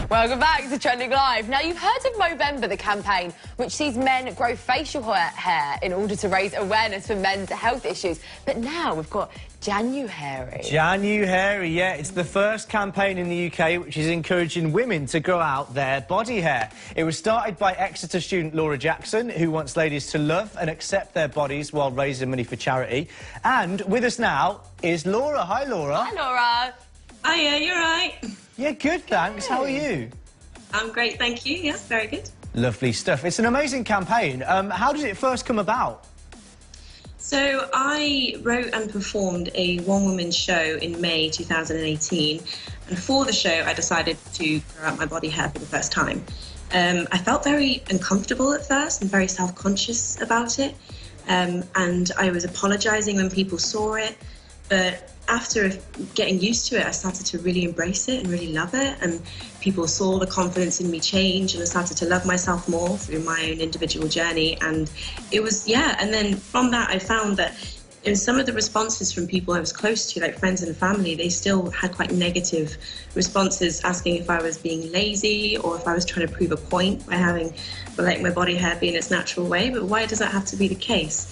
Welcome back to Trending Live. Now, you've heard of Movember, the campaign, which sees men grow facial hair in order to raise awareness for men's health issues. But now we've got Januhairy. Januhairy, yeah. It's the first campaign in the UK which is encouraging women to grow out their body hair. It was started by Exeter student Laura Jackson, who wants ladies to love and accept their bodies while raising money for charity. And with us now is Laura. Hi, Laura. Hi, Laura. Hiya, you're right. Yeah, good, thanks. How are you? I'm great, thank you. Yes, very good. Lovely stuff. It's an amazing campaign. How did it first come about? So I wrote and performed a one-woman show in May 2018, and for the show I decided to grow out my body hair for the first time. I felt very uncomfortable at first and very self-conscious about it, and I was apologising when people saw it, but after getting used to it, I started to really embrace it and really love it, and people saw the confidence in me change, and I started to love myself more through my own individual journey. And it was, yeah, and then from that I found that in some of the responses from people I was close to, like friends and family, they still had quite negative responses, asking if I was being lazy or if I was trying to prove a point by having like my body hair be in its natural way. But why does that have to be the case?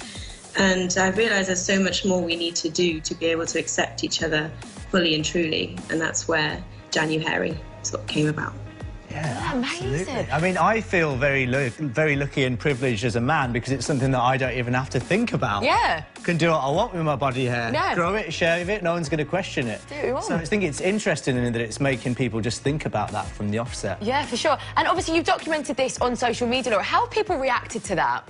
And I've realised there's so much more we need to do to be able to accept each other fully and truly, and that's where Januhairy sort of came about. Yeah, absolutely. I mean, I feel very lucky and privileged as a man because it's something that I don't even have to think about. Yeah. Can do what I want with my body hair. Yeah. Grow it, shave it, no one's going to question it. Do what you want. So I think it's interesting in that it's making people just think about that from the offset. Yeah, for sure. And obviously you've documented this on social media, Laura. How have people reacted to that?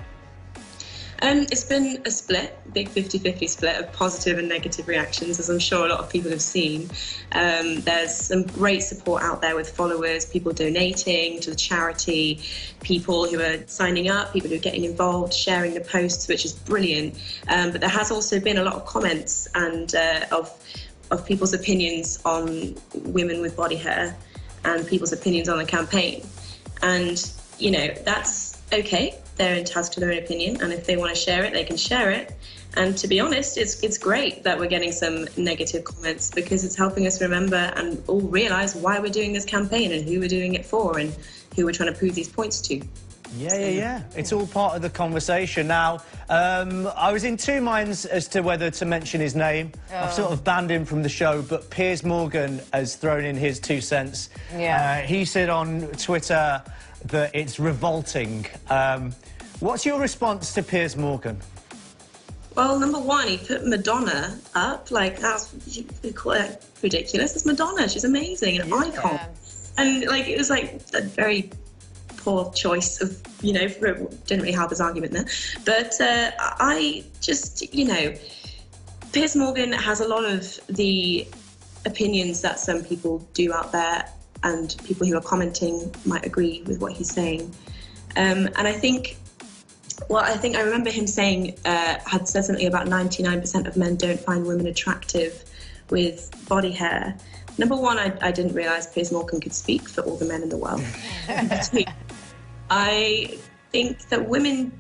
It's been a split, big 50-50 split of positive and negative reactions, as I'm sure a lot of people have seen. There's some great support out there with followers, people donating to the charity, people who are signing up, people who are getting involved, sharing the posts, which is brilliant. But there has also been a lot of comments and of people's opinions on women with body hair and people's opinions on the campaign. And, you know, that's okay. They're entitled to their own opinion, and if they want to share it, they can share it. And to be honest, it's great that we're getting some negative comments because it's helping us remember and all realise why we're doing this campaign and who we're doing it for and who we're trying to prove these points to. Yeah. It's all part of the conversation. Now, I was in two minds as to whether to mention his name. I've sort of banned him from the show, but Piers Morgan has thrown in his 2 cents. Yeah. He said on Twitter that it's revolting. What's your response to Piers Morgan? Well, number one, he put Madonna up. Like, that's quite ridiculous. It's Madonna. She's amazing, an icon. And, like, it was, like, a very poor choice of, you know, didn't really have his argument there. But I just, you know, Piers Morgan has a lot of the opinions that some people do out there, and people who are commenting might agree with what he's saying. And I think I remember him saying, had said something about 99% of men don't find women attractive with body hair. Number one, I didn't realise Piers Morgan could speak for all the men in the world. I think that women,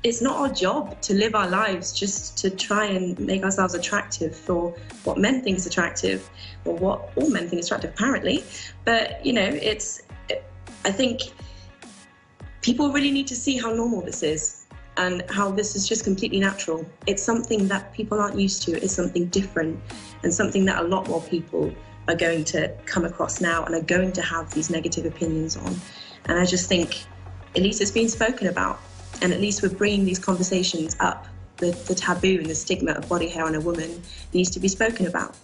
it's not our job to live our lives just to try and make ourselves attractive for what men think is attractive, or what all men think is attractive, apparently. But, you know, I think people really need to see how normal this is and how this is just completely natural. It's something that people aren't used to. It's something different, and something that a lot more people are going to come across now and are going to have these negative opinions on. And I just think at least it's being spoken about, and at least we're bringing these conversations up. The taboo and the stigma of body hair on a woman needs to be spoken about.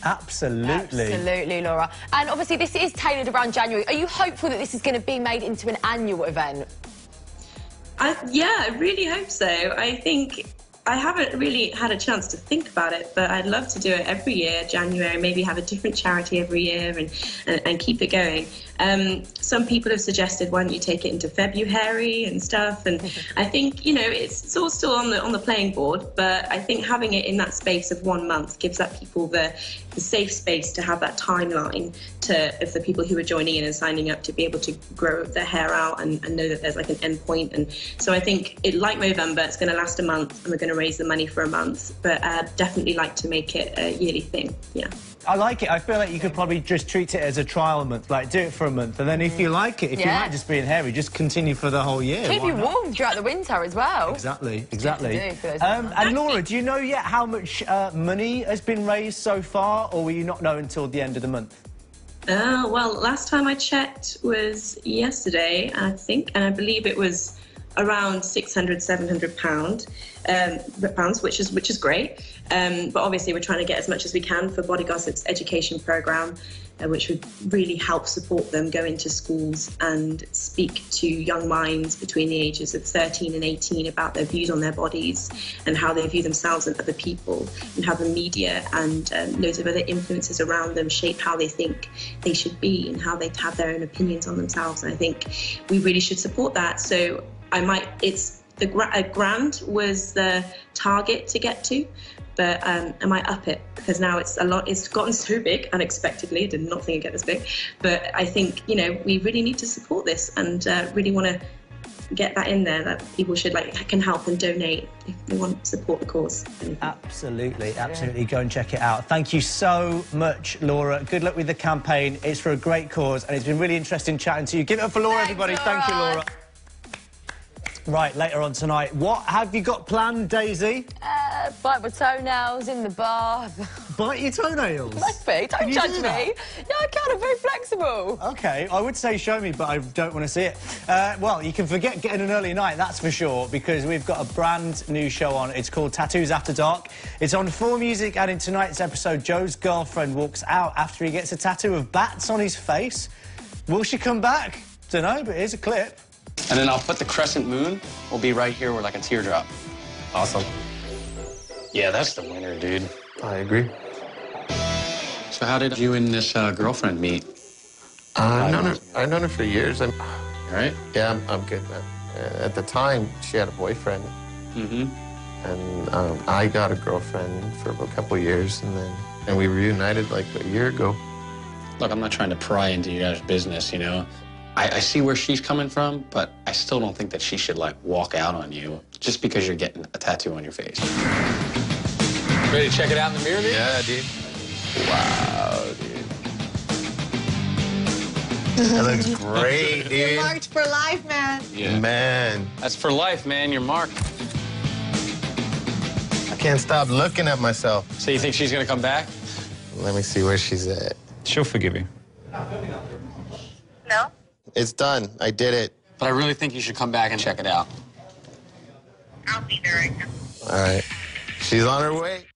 Absolutely. Absolutely, Laura. And obviously this is tailored around January. Are you hopeful that this is going to be made into an annual event? Yeah, I really hope so. I think I haven't really had a chance to think about it, but I'd love to do it every year, January, maybe have a different charity every year and keep it going. Some people have suggested, why don't you take it into Veganuary and stuff? And I think, you know, it's all still on the playing board, but I think having it in that space of 1 month gives that people the safe space to have that timeline of the people who are joining in and signing up to be able to grow their hair out and know that there's like an end point. And so I think, like Movember, it's going to last a month and we're going to raise the money for a month, but I'd definitely like to make it a yearly thing, yeah. I like it. I feel like you could probably just treat it as a trial month, like do it for a month, and then if you like it, if you like just being hairy, just continue for the whole year. Keep you warm throughout the winter as well. Exactly, exactly. And Laura, do you know yet how much money has been raised so far, or will you not know until the end of the month? Well, last time I checked was yesterday, I think, and I believe it was around £600–700, which is great. But obviously we're trying to get as much as we can for Body Gossip's education programme, which would really help support them go into schools and speak to young minds between the ages of 13 and 18 about their views on their bodies and how they view themselves and other people, and how the media and loads of other influences around them shape how they think they should be and how they have their own opinions on themselves. And I think we really should support that. So a grand was the target to get to, but I might up it, because now it's gotten so big unexpectedly. I did not think it'd get this big, but I think, you know, we really need to support this and really want to get that in there, that people should can help and donate if they want to support the cause. Absolutely, absolutely. Go and check it out. Thank you so much, Laura. Good luck with the campaign. It's for a great cause, and it's been really interesting chatting to you. Give it up for Laura, everybody. Thank you, Laura. Right, later on tonight, what have you got planned, Daisy? Bite my toenails in the bath. Bite your toenails? Maybe. Don't judge me. Yeah, I can. I'm very flexible. OK, I would say show me, but I don't want to see it. Well, you can forget getting an early night, that's for sure, because we've got a brand new show on. It's called Tattoos After Dark. It's on 4Music, and in tonight's episode, Joe's girlfriend walks out after he gets a tattoo of bats on his face. Will she come back? Don't know, but here's a clip. And then I'll put the crescent moon. Will be right here where like a teardrop. Awesome. Yeah, that's the winner, dude. I agree. So how did you and this girlfriend meet? I've known her for years. All right? Yeah, I'm good, man. At the time, she had a boyfriend. Mm-hmm. And I got a girlfriend for a couple of years, and we reunited like a year ago. Look, I'm not trying to pry into your guys' business, you know. I see where she's coming from, but I still don't think that she should, like, walk out on you just because you're getting a tattoo on your face. Ready to check it out in the mirror, dude? Yeah, dude. Wow, dude. That looks great, dude. You're marked for life, man. Yeah. Man. That's for life, man. You're marked. I can't stop looking at myself. So you think she's gonna come back? Let me see where she's at. She'll forgive you. No? It's done. I did it. But I really think you should come back and check it out. I'll be there right now. All right. She's on her way.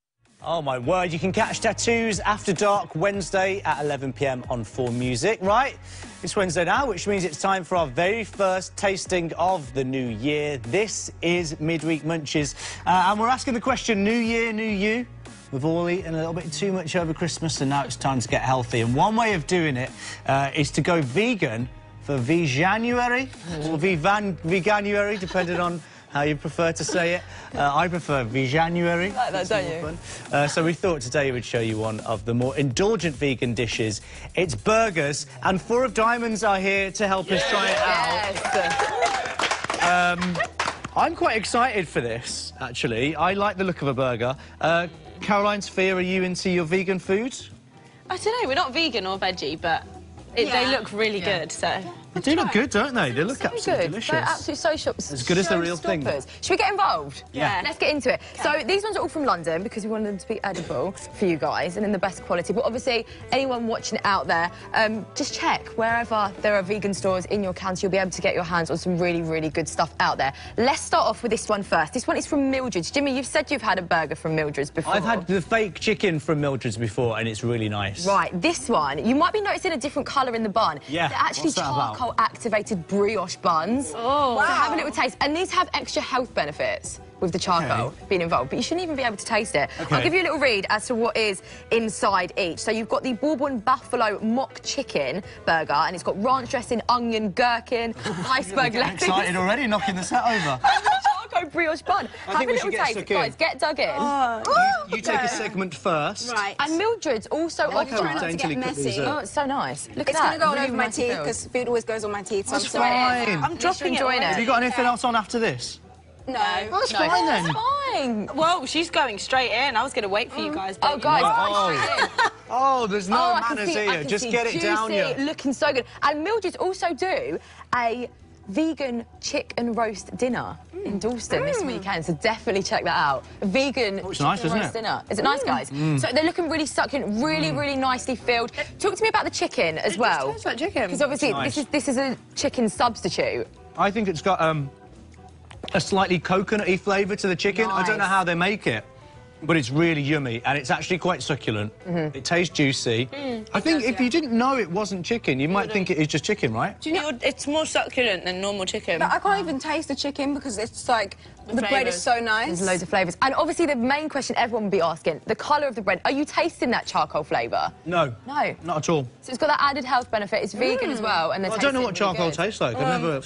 Oh, my word. You can catch Tattoos After Dark Wednesday at 11 p.m. on 4 Music, right? It's Wednesday now, which means it's time for our very first tasting of the new year. This is Midweek Munchies. And we're asking the question, new year, new you? We've all eaten a little bit too much over Christmas, and now it's time to get healthy. And one way of doing it is to go vegan for Veganuary, or Veganuary, depending on how you prefer to say it. I prefer Januhairy. You like that, don't you? So we thought today we'd show you one of the more indulgent vegan dishes. It's burgers, and 4 of Diamonds are here to help us try it out. I'm quite excited for this, actually. I like the look of a burger. Caroline, Sophia, are you into your vegan food? I don't know, we're not vegan or veggie, but they look really good, so... They do look good, don't they? They look absolutely delicious. They're absolutely social. As good as the real thing. Should we get involved? Yeah. Let's get into it. So these ones are all from London because we wanted them to be edible for you guys and in the best quality. But obviously, anyone watching it out there, just check wherever there are vegan stores in your county, you'll be able to get your hands on some really, really good stuff out there. Let's start off with this one first. This one is from Mildred's. Jimmy, you've said you've had a burger from Mildred's before. I've had the fake chicken from Mildred's before, and it's really nice. Right, this one, you might be noticing a different colour in the bun. Yeah. They're actually charcoal-activated brioche buns. Oh, wow. So have a little taste. And these have extra health benefits with the charcoal being involved, but you shouldn't even be able to taste it. I'll give you a little read as to what is inside each. So you've got the Bourbon Buffalo Mock Chicken burger, and it's got ranch dressing, onion, gherkin, iceberg lettuce. Excited already, knocking the set over. Charcoal brioche bun. I think we should get stuck in. Guys, get dug in. You take a segment first. Right. And Mildred's also like offer... how daintily cooked dessert. Oh, it's so nice. Look at It's that. going to go all Really over my nicely teeth filled. because food always goes on my teeth. So That's fine. I'm dropping enjoying it. Have you got anything else on after this? No. Well, that's fine then. That's fine. Well, she's going straight in. I was going to wait for you guys. Oh, guys, Oh, there's no manners here. Just get it down here. Looking so good. And Mildred's also do a vegan chicken roast dinner in Dalston this weekend, so definitely check that out. Vegan chicken roast dinner. Is it nice, guys? So they're looking really succulent, really, really nicely filled. Talk to me about the chicken as well. It tastes like chicken. Because obviously this is a chicken substitute. I think it's got a slightly coconutty flavour to the chicken. I don't know how they make it, but it's really yummy, and it's actually quite succulent. It tastes juicy. I think if you didn't know it wasn't chicken, you might think it is just chicken, right? Do you know, it's more succulent than normal chicken. But I can't even taste the chicken because it's like, the bread is so nice. There's loads of flavours. And obviously the main question everyone will be asking, the colour of the bread. Are you tasting that charcoal flavour? No. No? Not at all. So it's got that added health benefit. It's vegan as well. And I don't know what charcoal tastes like. I've never...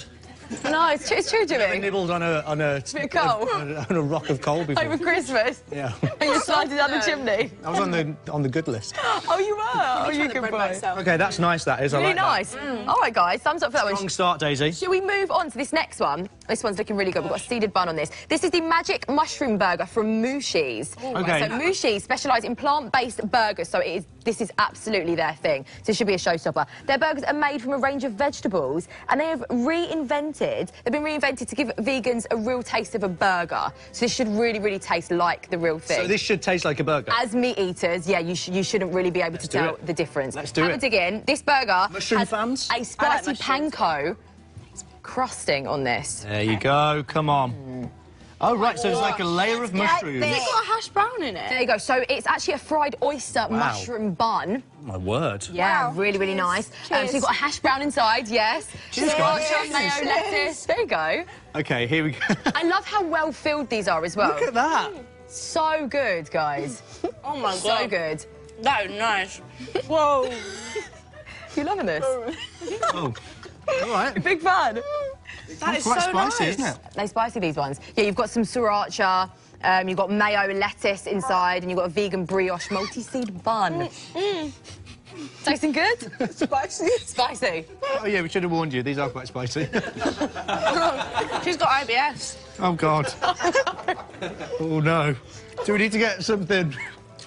No, it's true, Jimmy. I nibbled on a rock of coal before. Over Christmas? Yeah. And you slided down the chimney? I was on the good list. Oh, you were? Oh, you can buy. OK, that's nice, that is. Really I like nice. That. All right, guys, thumbs up for that one. Strong start, Daisy. Should we move on to this next one? This one's looking really good. We've got a seeded bun on this. This is the Magic Mushroom Burger from Munchies. OK. So Munchies specialise in plant-based burgers, so this is absolutely their thing. So it should be a showstopper. Their burgers are made from a range of vegetables, and they have they've been reinvented to give vegans a real taste of a burger. So this should really, really taste like the real thing. So this should taste like a burger? As meat eaters, yeah, you shouldn't really be able to tell the difference. Let's do it. Have a dig in. This burger Mushroom has fans? a spicy panko crusting on this. There you go. Come on. Oh, right, so it's like a layer of mushrooms. It's got a hash brown in it. There you go. So it's actually a fried oyster mushroom bun. My word. Yeah, really, really nice. So you've got a hash brown inside, yes. Cheers, guys. Mayo, lettuce. There you go. OK, here we go. I love how well filled these are as well. Look at that. So good, guys. Oh, my God. So good. That is nice. Whoa. You loving this? Oh. All right. Big fan. That is quite so spicy, nice. isn't it? They're spicy, these ones. Yeah, you've got some sriracha, you've got mayo, lettuce inside, and you've got a vegan brioche multi-seed bun. Tasting good? Spicy. Spicy. Oh, yeah, we should have warned you. These are quite spicy. She's got IBS. Oh, God. Oh, no. Do we need to get something?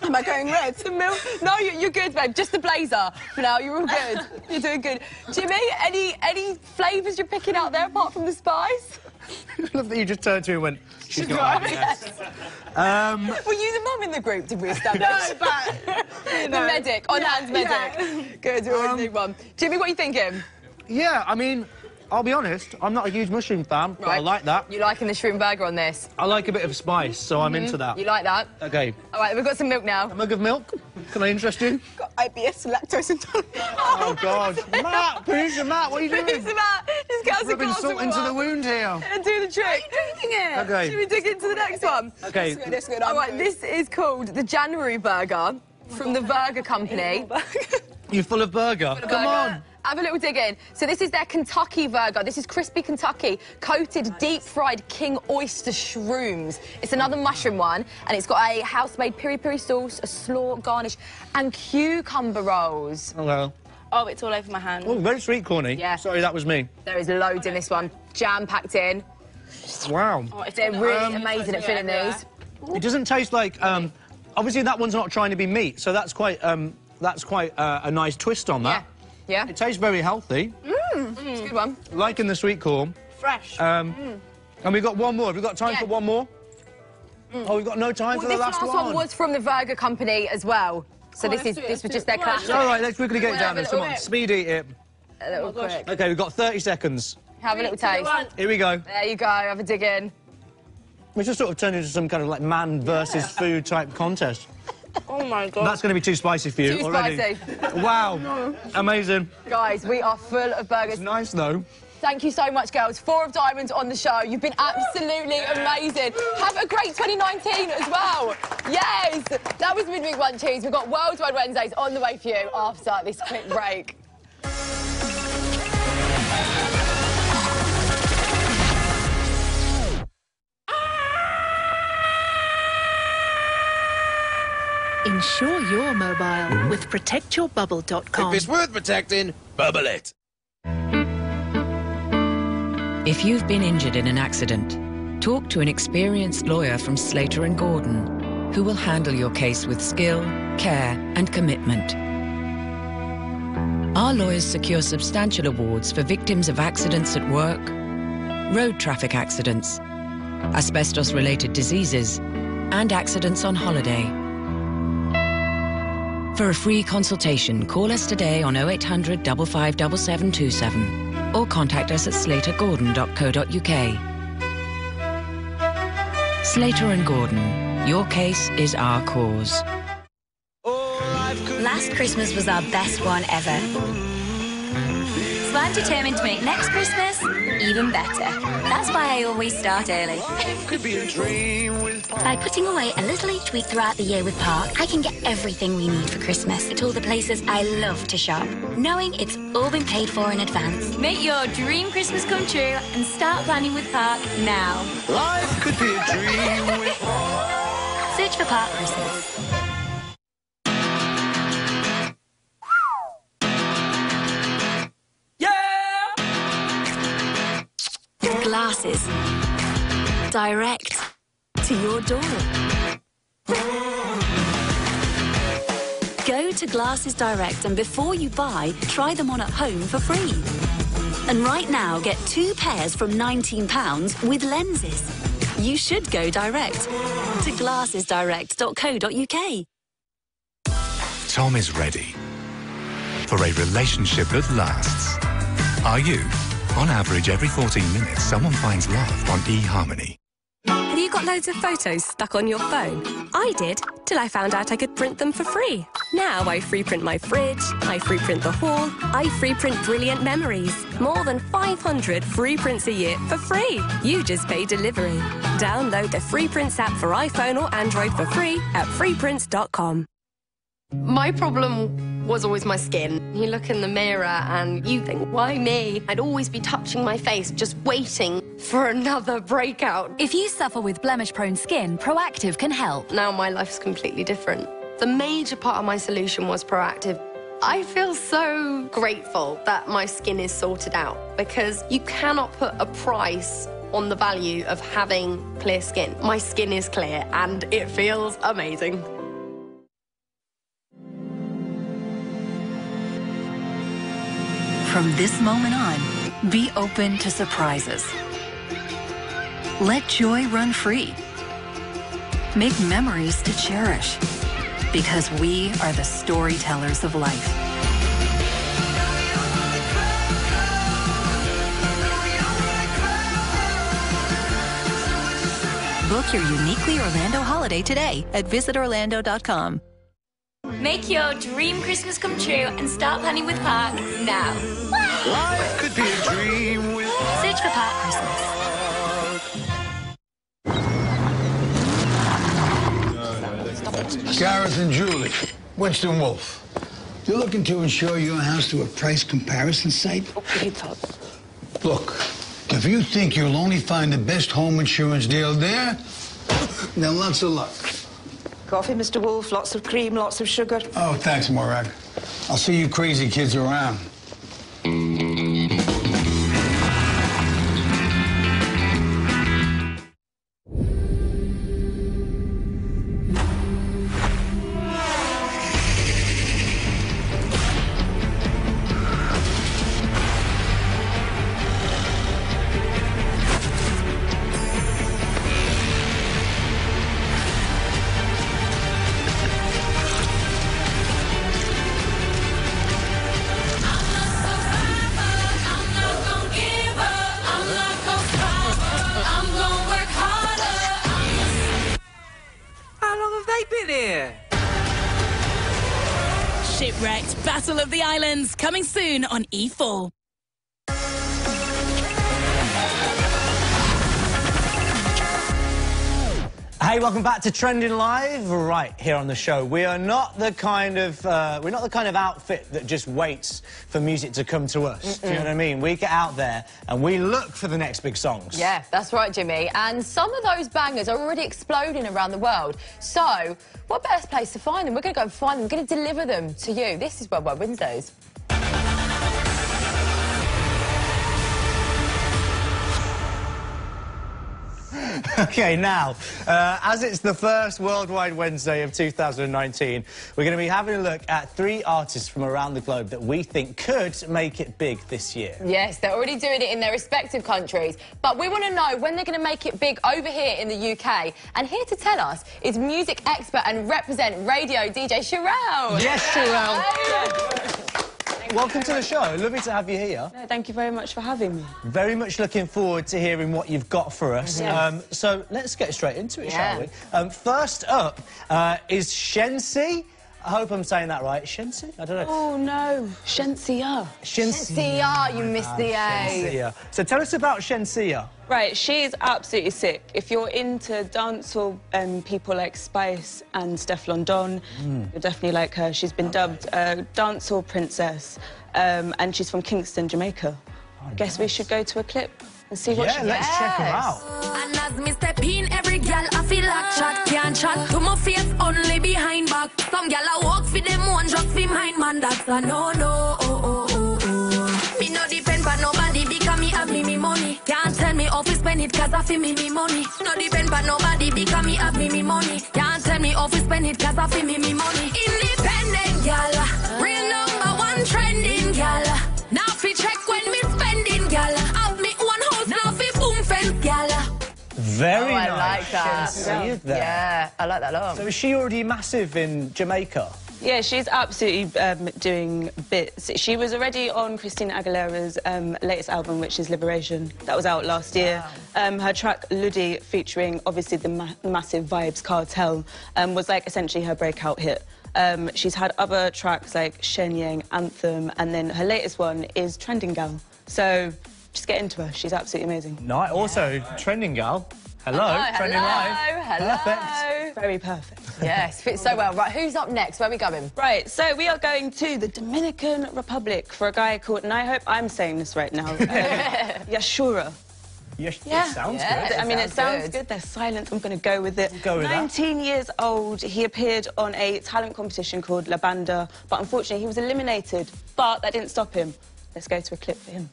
Am I going red? No, you're good, babe. Just the blazer for now. You're all good. You're doing good. Jimmy, any flavours you're picking out there apart from the spice? I love that you just turned to me and went, she's got IBS. Were you the mum in the group, did we establish? No, but... The medic, on-hand medic. Yeah. Good, we're always doing one. Jimmy, what are you thinking? Yeah, I mean, I'll be honest, I'm not a huge mushroom fan, but I like that. You liking the shrimp burger on this? I like a bit of spice, so I'm into that. You like that? Okay. All right, we've got some milk now. A mug of milk? Can I interest you? Got IBS, lactose intolerant. Oh, God. Matt, producer Matt, what are you doing? Producer Matt, just get us a rubbing glass salt of into the water. wound here. And do the trick. Are you drinking it? Okay. Should we dig into the next one? Okay. That's good. All right, this is called the January burger from the Burger Company. You're full of burger. Come on. Have a little dig in. So this is their Kentucky burger. This is crispy Kentucky, coated deep-fried king oyster shrooms. It's another mushroom one, and it's got a house-made piri-piri sauce, a slaw garnish, and cucumber rolls. Hello. Oh, it's all over my hand. Oh, very sweet, Corny. Yeah. Sorry, that was me. There is loads in this one, jam-packed in. Wow. Oh, it's They're really amazing at filling these. It doesn't taste like... obviously, that one's not trying to be meat, so that's quite a nice twist on that. Yeah. It tastes very healthy. It's a good one. Liking the sweet corn. Fresh. And we've got one more. Have we got time for one more? Oh, we've got no time for the last one. This last one was from the Burger Company as well. So this was just their classic. All right, let's quickly get it down there. Come on, speed eat it. A little quick. OK, we've got 30 seconds. Have a little taste. Here we go. There you go. Have a dig in. We just sort of turned into some kind of like man versus food type contest. Oh my God. That's going to be too spicy for you Too already. spicy. Wow. Amazing. Guys, we are full of burgers. It's nice though. Thank you so much, girls. 4 of Diamonds on the show. You've been absolutely amazing. Have a great 2019 as well. Yes. That was Midweek Munchies. We've got Worldwide Wednesdays on the way for you after this quick break. Ensure you're mobile with protectyourbubble.com. If it's worth protecting, bubble it. If you've been injured in an accident, talk to an experienced lawyer from Slater & Gordon, who will handle your case with skill, care and commitment. Our lawyers secure substantial awards for victims of accidents at work, road traffic accidents, asbestos-related diseases, and accidents on holiday. For a free consultation, call us today on 0800 55 7727 or contact us at slatergordon.co.uk. Slater & Gordon, your case is our cause. Last Christmas was our best one ever. So I'm determined to make next Christmas even better. That's why I always start early. Could be a dream with... By putting away a little each week throughout the year with Park, I can get everything we need for Christmas at all the places I love to shop, knowing it's all been paid for in advance. Make your dream Christmas come true and start planning with Park now. Life could be a dream with... Search for Park Christmas. Glasses. Direct to your door. Go to Glasses Direct and before you buy, try them on at home for free. And right now, get 2 pairs from £19 with lenses. You should go direct to glassesdirect.co.uk. Tom is ready for a relationship that lasts. Are you? On average, every 14 minutes, someone finds love on eHarmony. Have you got loads of photos stuck on your phone? I did, till I found out I could print them for free. Now I free print my fridge, I free print the hall, I free print brilliant memories. More than 500 free prints a year for free. You just pay delivery. Download the Free Prints app for iPhone or Android for free at freeprints.com. My problem was always my skin. You look in the mirror and you think, why me? I'd always be touching my face, just waiting for another breakout. If you suffer with blemish-prone skin, Proactive can help. Now my life's completely different. The major part of my solution was Proactive. I feel so grateful that my skin is sorted out because you cannot put a price on the value of having clear skin. My skin is clear and it feels amazing. From this moment on, be open to surprises. Let joy run free. Make memories to cherish, because we are the storytellers of life. Make your uniquely Orlando holiday today at visitorlando.com. Make your dream Christmas come true and start planning with Park now. Life could be a dream with... Search for Park Christmas. Gareth and Julie, Winston Wolfe. You're looking to insure your house through a price comparison site? Look, if you think you'll only find the best home insurance deal there, then lots of luck. Coffee, Mr. Wolfe, lots of cream, lots of sugar. Oh, thanks, Morag. I'll see you crazy kids around. Shipwrecked Battle of the Islands, coming soon on E4. Hey, welcome back to Trending Live. Right here on the show, we are not the kind of outfit that just waits for music to come to us. Do you know what I mean? We get out there and we look for the next big songs. Yeah, that's right, Jimmy. And some of those bangers are already exploding around the world. So, what better place to find them? We're going to go and find them. We're going to deliver them to you. This is Worldwide Wednesdays. OK, now, as it's the first Worldwide Wednesday of 2019, we're going to be having a look at 3 artists from around the globe that we think could make it big this year. Yes, they're already doing it in their respective countries, but we want to know when they're going to make it big over here in the UK. And here to tell us is music expert and represent radio DJ Sherelle. Yes, Sherelle. Welcome to the show. Lovely to have you here. No, thank you very much for having me. Very much looking forward to hearing what you've got for us. Yes. So let's get straight into it, shall we? First up is Shensi. I hope I'm saying that right. Shensi? I don't know. Oh, no. Shensia. Shensia, you missed the A. Shensia. So tell us about Shensia. Right, she's absolutely sick. If you're into dancehall people like Spice and Stefflon Don, you'll definitely like her. She's been dubbed dancehall princess, and she's from Kingston, Jamaica. I guess we should go to a clip and see what she Yeah, let's check her out. And as me step in, every girl I feel like chat can't chat to my face only behind back. Some girl I walk for them one just for mine, man. That's a no. Me no depend on nobody because me have me money. Can't tell me off to spend it cause I feel me money. No depend on nobody because me have me money. Can't tell me off to spend it cause I feel me money. Independent girl, real #1 trending girl. Now fi check when me spending girl. Have me one house now fi boom fence girl. Very nice. I like that. Shensi there. Yeah, I like that a lot. So is she already massive in Jamaica? Yeah, she's absolutely doing bits. She was already on Christina Aguilera's latest album, which is Liberation. That was out last year. Her track Ludi, featuring obviously the massive Vibes Cartel, was like essentially her breakout hit. She's had other tracks like Shen Yang, Anthem, and then her latest one is Trending Gal. So just get into her. She's absolutely amazing. Nice. Also, Trending Gal. Hello. Trending Live. Hello. Perfect. Very perfect. Yes, fits so well. Right, who's up next? Where are we going? Right, so we are going to the Dominican Republic for a guy called, and I hope I'm saying this right now, Yashura. It sounds good. I mean, it sounds good. They're silent. I'm going to go with it. Go with 19 years old. He appeared on a talent competition called La Banda, but unfortunately he was eliminated. But that didn't stop him. Let's go to a clip for him.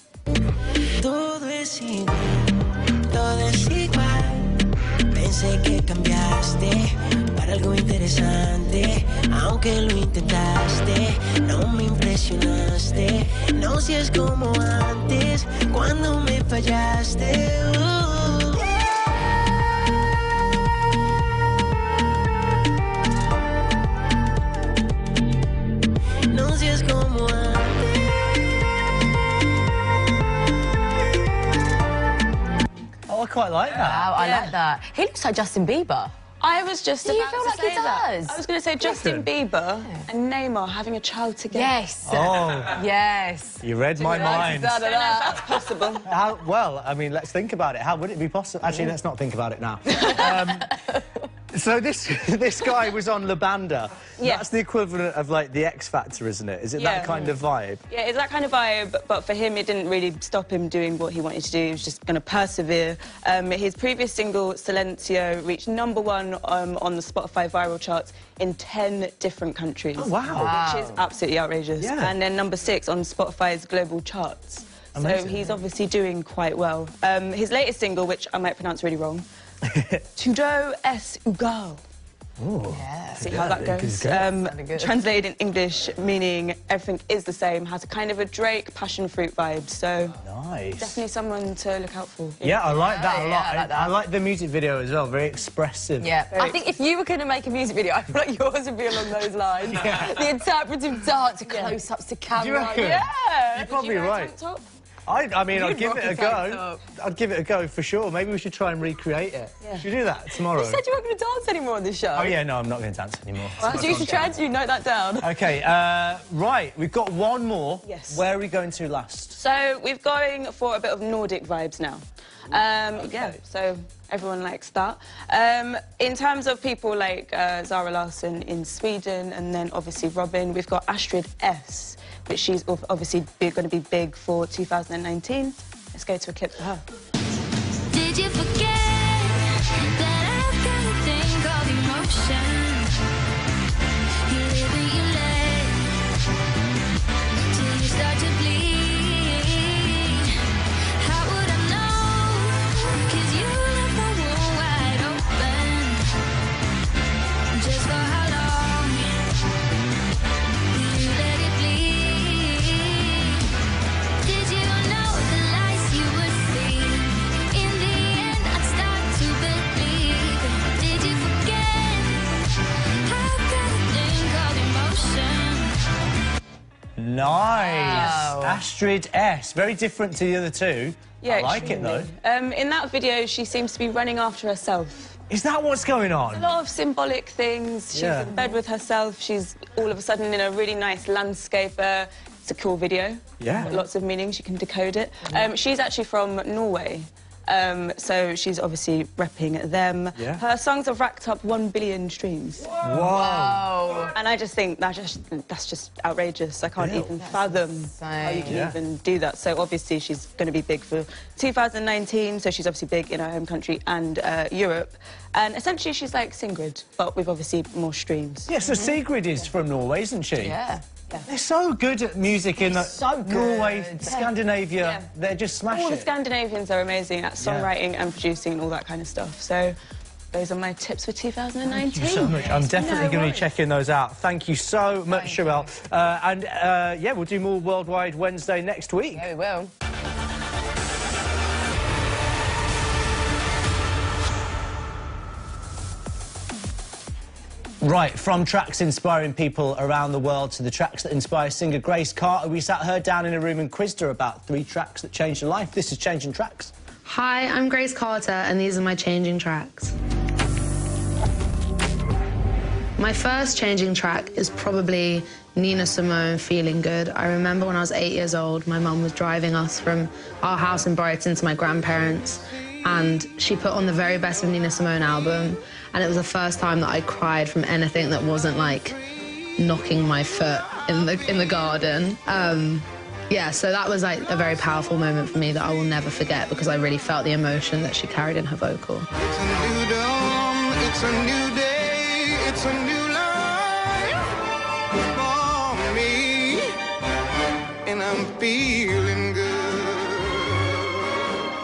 Pensé que cambiaste para algo interesante, aunque lo intentaste, no me impresionaste, no seas como antes, cuando me fallaste. No seas como antes. Oh, quite like that. Wow, I like that. He looks like Justin Bieber. I was just about feel to like say he that. does? I was going to say Justin Bieber and Neymar having a child together. Yes. Oh. Yes. You read my mind. I don't know if that's possible. Well, I mean, let's think about it. How would it be possible? Actually, let's not think about it now. So this guy was on La Banda. Yeah. That's the equivalent of, like, the X Factor, isn't it? Is it that kind of vibe? Yeah, it's that kind of vibe, but for him, it didn't really stop him doing what he wanted to do. He was just going to persevere. His previous single, Silencio, reached #1 on the Spotify viral charts in 10 different countries. Oh, wow. Which is absolutely outrageous. Yeah. And then #6 on Spotify's global charts. Amazing. So he's obviously doing quite well. His latest single, which I might pronounce really wrong, Tudo es igual. Ooh. Yeah. See how that goes. Translated in English, meaning everything is the same, has a kind of a Drake passion fruit vibe. So nice. Definitely someone to look out for. Yeah, I like that a lot. I like that. I like the music video as well. Very expressive. Yeah. I think if you were going to make a music video, I feel like yours would be along those lines. The interpretive dance, close-ups to camera. Do you reckon? Yeah. You're probably right. I mean, I'd give it a go. I'd give it a go for sure. Maybe we should try and recreate it. Yeah. Should we do that tomorrow? You said you weren't going to dance anymore on this show. Oh, yeah, no, I'm not going to dance anymore. Well, Juicy Trends, you note that down. OK, right, we've got one more. Yes. Where are we going to last? So we're going for a bit of Nordic vibes now. Yeah, so everyone likes that. In terms of people like Zara Larsson in Sweden, and then obviously Robin, we've got Astrid S, but she's obviously going to be big for 2019. Let's go to a clip for her. Did you forget that I've got a thing called emotion? You live and you let till you start to bleed. How would I know? 'Cause you left the wound wide open. Just for how long you let it bleed? Did you know the lies you would see? In the end, I'd start to believe. Did you forget? I've got a thing called emotion. Nice. Wow. Astrid S. Very different to the other two. Yeah, I like it, though. In that video, she seems to be running after herself. Is that what's going on? A lot of symbolic things. She's in bed with herself. She's all of a sudden in a really nice landscape. It's a cool video. Yeah. Lots of meanings. You can decode it. She's actually from Norway. So she's obviously repping them. Yeah. Her songs have racked up 1 billion streams. Whoa. And I just think that's just outrageous. I can't even fathom how you can even do that. So obviously she's going to be big for 2019. So she's obviously big in her home country and Europe. And essentially she's like Sigrid, but with obviously more streams. Yeah, so Sigrid is from Norway, isn't she? Yeah. They're so good at music in Norway, Scandinavia. They just smash All the it. Scandinavians are amazing at songwriting and producing and all that kind of stuff. So those are my tips for 2019. Thank you so much. I'm definitely going to be checking those out. Thank you so much, Sherelle. Yeah, we'll do more Worldwide Wednesday next week. Yeah, we will. Right, from tracks inspiring people around the world to the tracks that inspire singer Grace Carter, we sat her down in a room and quizzed her about 3 tracks that changed her life. This is Changing Tracks. Hi, I'm Grace Carter, and these are my changing tracks. My first changing track is probably Nina Simone, Feeling Good. I remember when I was 8 years old, my mum was driving us from our house in Brighton to my grandparents', and she put on the very best of Nina Simone album, and it was the first time that I cried from anything that wasn't like knocking my foot in the garden. Yeah, so that was like a very powerful moment for me that I will never forget, because I really felt the emotion that she carried in her vocal. It's a new dawn, it's a new day, it's a new life for me, and I'm feeling good.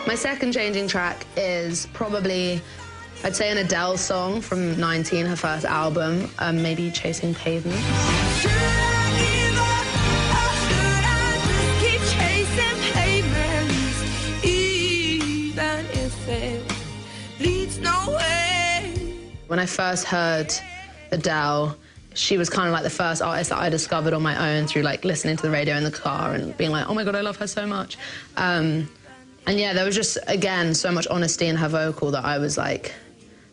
My second changing track is probably, I'd say, an Adele song from 19, her first album, maybe Chasing Pavements. When I first heard Adele, she was kind of like the first artist that I discovered on my own through like listening to the radio in the car and being like, oh my God, I love her so much. And yeah, there was just, again, so much honesty in her vocal that I was, like,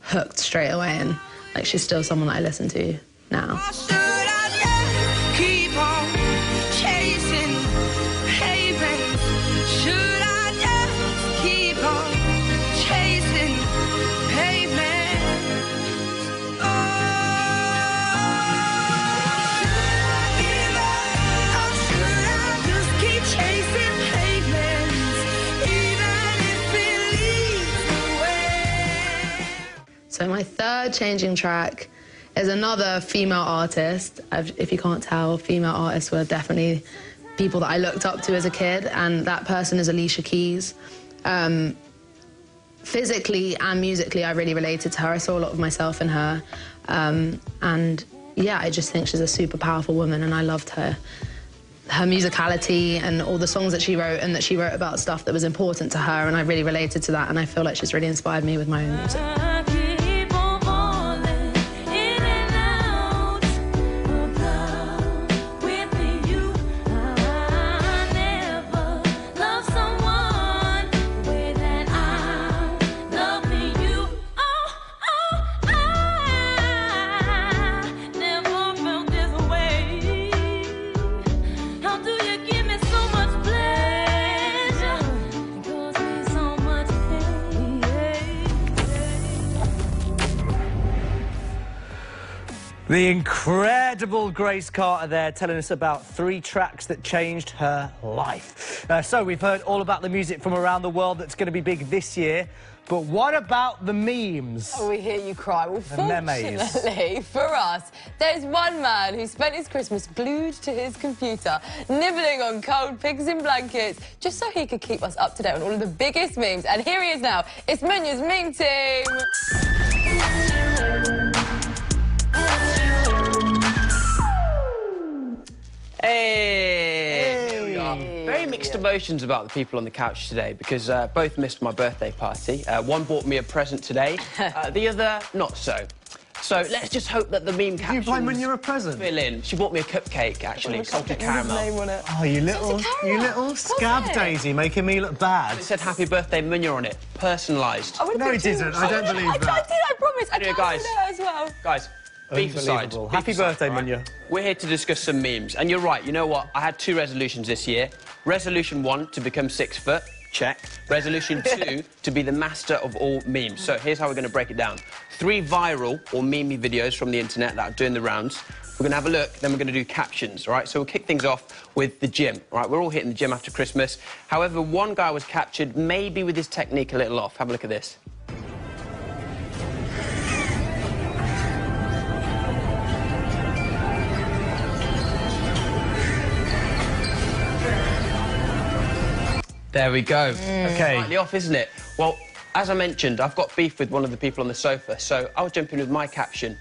hooked straight away. And, like, she's still someone that I listen to now. Keep on chasing havens. Should I just keep on chasing pavements? Oh, should I give up? Or should I just keep chasing pavements, even if it leads away? So my third changing track is another female artist. If you can't tell, female artists were definitely people that I looked up to as a kid, and that person is Alicia Keys. Physically and musically, I really related to her. I saw a lot of myself in her. And yeah, I just think she's a super powerful woman, and I loved her musicality and all the songs that she wrote, and that she wrote about stuff that was important to her, and I really related to that, and I feel like she's really inspired me with my own music. The incredible Grace Carter there, telling us about 3 tracks that changed her life. So we've heard all about the music from around the world that's going to be big this year. But what about the memes? Oh, we hear you cry. Well, The memes. fortunately for us, there's one man who spent his Christmas glued to his computer, nibbling on cold pigs in blankets, just so he could keep us up to date on all of the biggest memes. And here he is now. It's Munya's meme team. Hey! Here we are. Very mixed emotions about the people on the couch today, because both missed my birthday party. One bought me a present today, the other not so. So let's just hope that the meme captions... You buy Munya a present? ...fill in. She bought me a cupcake, actually, salted caramel. Oh, you little scab daisy, making me look bad. It said happy birthday Munya on it, personalised. No, it didn't. I don't believe that. I did, I promise. I Anyway, counted it as well. Guys, beef aside. Happy birthday, Munya. We're here to discuss some memes. And you're right, you know what? I had 2 resolutions this year. Resolution 1, to become 6 foot. Check. Resolution 2, to be the master of all memes. So here's how we're going to break it down. 3 viral or meme videos from the internet that are doing the rounds. We're going to have a look, then we're going to do captions, all right? So we'll kick things off with the gym, all right? We're all hitting the gym after Christmas. However, one guy was captured, maybe with his technique a little off. Have a look at this. There we go. Okay. Slightly off, isn't it? Well, as I mentioned, I've got beef with one of the people on the sofa, so I'll jump in with my caption.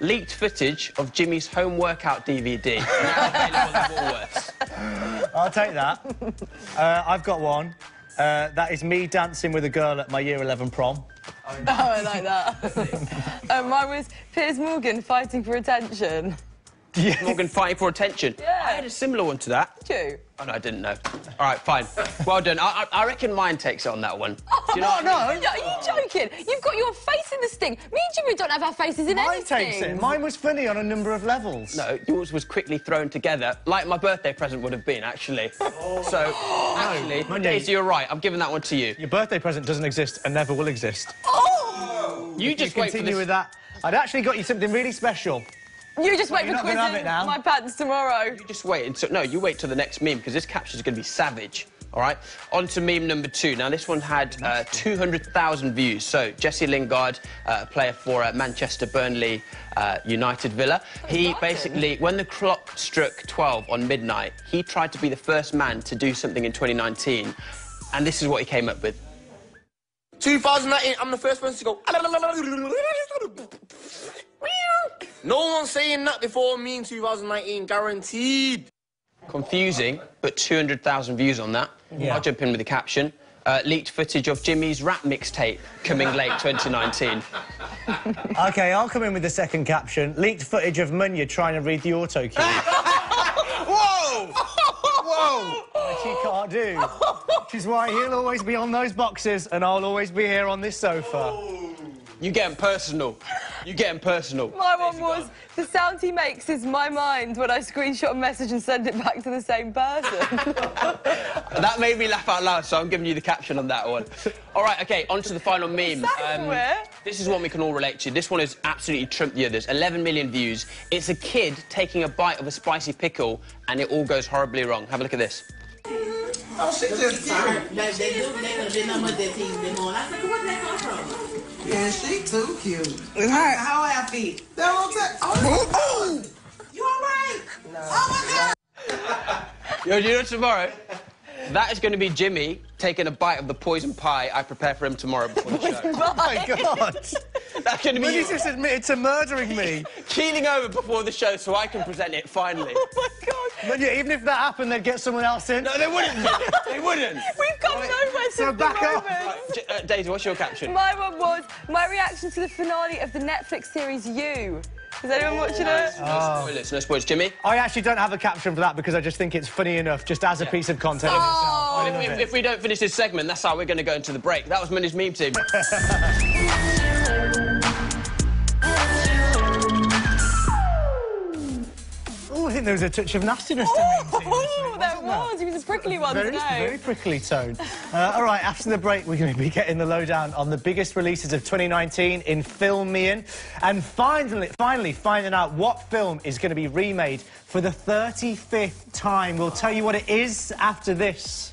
Leaked footage of Jimmy's home workout DVD. Now available at Woolworths. I'll take that. I've got one. That is me dancing with a girl at my Year 11 prom. Oh, I like that. Mine was Piers Morgan fighting for attention. Yeah. Morgan fighting for attention? Yeah. I had a similar one to that. Did you? Oh, no, I didn't know. All right, fine. Well done. I reckon mine takes it on that one. Oh, do you know no, are you joking? You've got your face in the sting. Me and Jimmy don't have our faces in anything. Mine takes it. Mine was funny on a number of levels. No, yours was quickly thrown together, like my birthday present would have been, actually. So, actually, Daisy, you're right. I'm giving that one to you. Your birthday present doesn't exist and never will exist. Oh! You just wait for continue this. with that. I'd actually got you something really special. You just wait for quizzing my pants tomorrow. You just wait until... No, you wait till the next meme, because this caption's going to be savage, all right? On to meme number 2. Now, this one had 200,000 views. So, Jesse Lingard, player for Manchester, Burnley, United Villa. He basically, when the clock struck 12 on midnight, he tried to be the first man to do something in 2019, and this is what he came up with. 2019, I'm the first person to go... No one's saying that before me in 2019, guaranteed. Confusing, but 200,000 views on that. Yeah. I'll jump in with the caption. Leaked footage of Jimmy's rap mixtape coming late 2019. OK, I'll come in with the second caption. Leaked footage of Munya trying to read the auto cue. Whoa! Whoa! he can't do. Which is why he'll always be on those boxes and I'll always be here on this sofa. You getting personal. You getting personal. My one was, the sound he makes is my mind when I screenshot a message and send it back to the same person. That made me laugh out loud, so I'm giving you the caption on that one. All right, OK, on to the final meme. This is one we can all relate to. This one has absolutely trumped the others. 11 million views. It's a kid taking a bite of a spicy pickle, and it all goes horribly wrong. Have a look at this. Oh, she just tired. They do what they tease them on. I said, where'd that come from? Yeah, she too cute. How I feet? That won't oh, you all right? No. Oh, my God. Yo, you know tomorrow? That is going to be Jimmy taking a bite of the poison pie I prepare for him tomorrow before the show. Oh, my God. That's going to be you. you. He's just admitted to murdering me. Keeling over before the show so I can present it, finally. Oh, my God. But yeah, even if that happened, they'd get someone else in. No, they wouldn't. They wouldn't. We've got nowhere So back up. Right, Daisy, what's your caption? My one was my reaction to the finale of the Netflix series You. Is anyone watching it? No spoilers, no spoilers. Jimmy? I actually don't have a caption for that because I just think it's funny enough, just as a piece of content. If we don't finish this segment, that's how we're going to go into the break. That was Money's meme team. Oh, I think there was a touch of nastiness to me. Oh, there was. He was a prickly one today. Very prickly tone. All right, after the break, we're going to be getting the lowdown on the biggest releases of 2019 in film-mean, and finally finding out what film is going to be remade for the 35th time. We'll tell you what it is after this.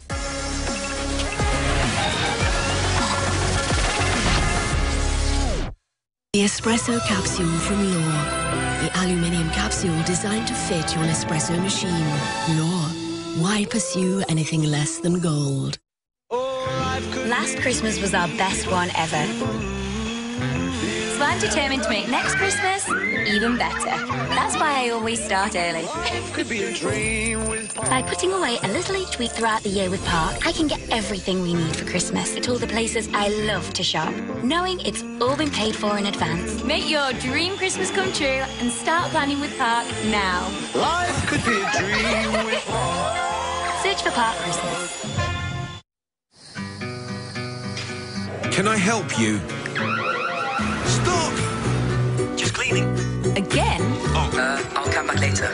The espresso capsule from Law. The aluminium capsule designed to fit your Nespresso machine. Law. Why pursue anything less than gold? Last Christmas was our best one ever. So I'm determined to make next Christmas even better. That's why I always start early. Could be a dream with... By putting away a little each week throughout the year with Park, I can get everything we need for Christmas at all the places I love to shop, knowing it's all been paid for in advance. Make your dream Christmas come true and start planning with Park now. Life could be a dream with... Search for Park Christmas. Can I help you? Stop! Just cleaning. Again? Oh, I'll come back later.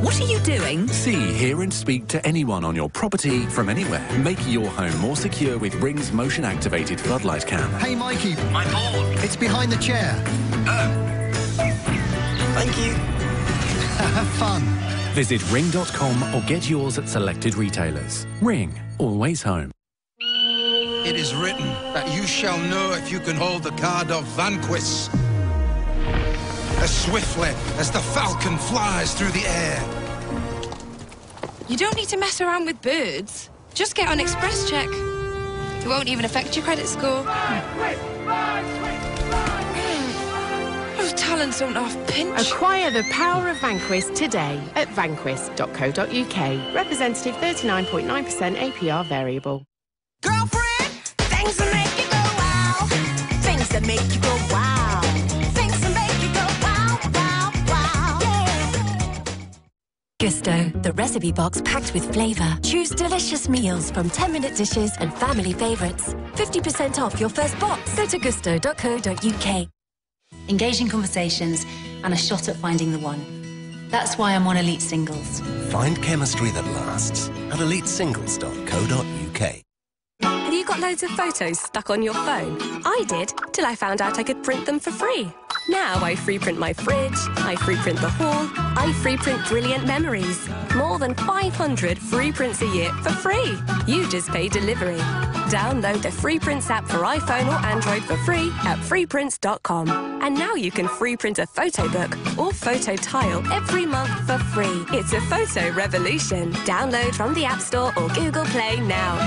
What are you doing? See, hear and speak to anyone on your property from anywhere. Make your home more secure with Ring's motion-activated floodlight cam. Hey, Mikey. My ball. It's behind the chair. Thank you. Have fun. Visit ring.com or get yours at selected retailers. Ring. Always home. It is written that you shall know if you can hold the card of Vanquis. As swiftly as the falcon flies through the air. You don't need to mess around with birds. Just get on Express Check. It won't even affect your credit score. Those talents don't half pinch. Acquire the power of Vanquis today at vanquis.co.uk. Representative 39.9% APR variable. Girlfriend, things that make you go wow. Things that make you go wow. Things that make you go wow, wow, wow. Yeah. Gusto, the recipe box packed with flavour. Choose delicious meals from 10-minute dishes and family favourites. 50% off your first box. Go to gusto.co.uk. Engaging conversations and a shot at finding the one. That's why I'm on Elite Singles. Find chemistry that lasts at elitesingles.co.uk. Have you got loads of photos stuck on your phone? I did, till I found out I could print them for free. Now I free print my fridge, I free print the hall, I free print brilliant memories. More than 500 free prints a year for free. You just pay delivery. Download the Free Prints app for iPhone or Android for free at freeprints.com. And now you can free print a photo book or photo tile every month for free. It's a photo revolution. Download from the App Store or Google Play now.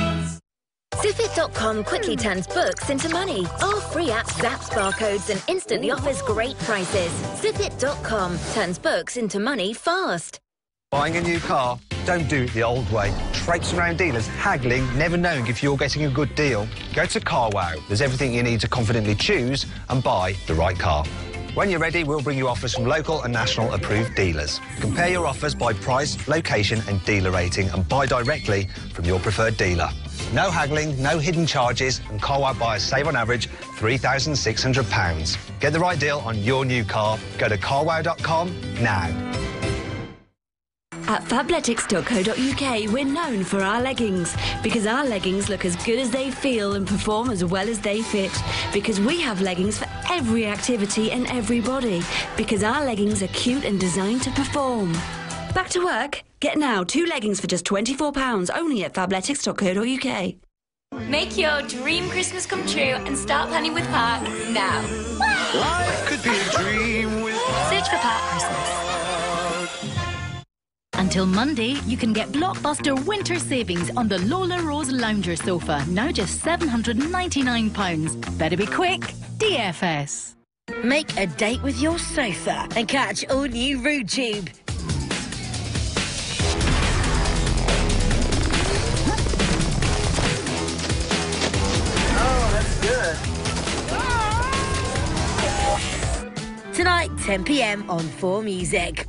Zipit.com quickly turns books into money. Our free app zaps barcodes and instantly offers great prices. Zipit.com turns books into money fast. Buying a new car? Don't do it the old way. Traipse around dealers, haggling, never knowing if you're getting a good deal. Go to CarWow. There's everything you need to confidently choose and buy the right car. When you're ready, we'll bring you offers from local and national approved dealers. Compare your offers by price, location and dealer rating and buy directly from your preferred dealer. No haggling, no hidden charges, and car wow buyers save on average £3,600. Get the right deal on your new car. Go to carwow.com now. At fabletics.co.uk, we're known for our leggings, because our leggings look as good as they feel and perform as well as they fit, because we have leggings for every activity and every body, because our leggings are cute and designed to perform. Back to work? Get now 2 leggings for just £24, only at fabletics.co.uk. Make your dream Christmas come true and start planning with Park now. Life could be a dream with Search for Park Christmas. Until Monday, you can get blockbuster winter savings on the Lola Rose Lounger sofa, now just £799. Better be quick, DFS. Make a date with your sofa and catch all new Rude Tube. Oh, that's good. Tonight, 10 p.m. on 4 Music.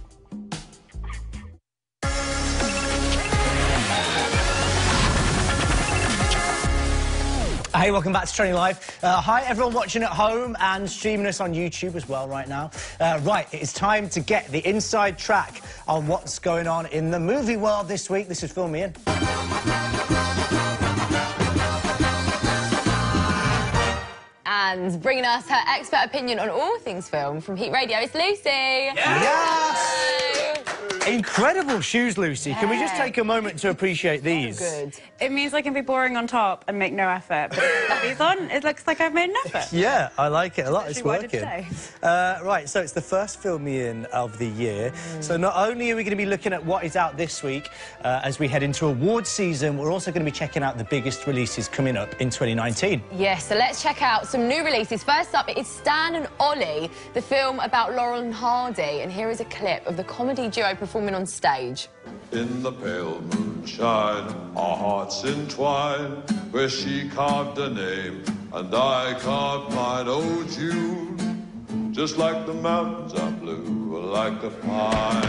Hey, welcome back to Training Live. Hi, everyone watching at home and streaming us on YouTube as well right now. Right, it is time to get the inside track on what's going on in the movie world this week. This is Fill Me In. And bringing us her expert opinion on all things film from Heat Radio, it's Lucy. Yes! Incredible shoes, Lucy. Can we just take a moment to appreciate these? Good. It means I can be boring on top and make no effort. But with these on, it looks like I've made an effort. Yeah, I like it a lot. It's working. Today. Right, so it's the first Fill Me In of the year. So not only are we going to be looking at what is out this week as we head into awards season, we're also going to be checking out the biggest releases coming up in 2019. Yes, so let's check out some new releases. First up, it is Stan and Ollie, the film about Laurel and Hardy. And here is a clip of the comedy duo performing on stage. In the pale moonshine, our hearts entwine, where she carved a name and I carved mine. Oh, June, just like the mountains are blue, like the pine,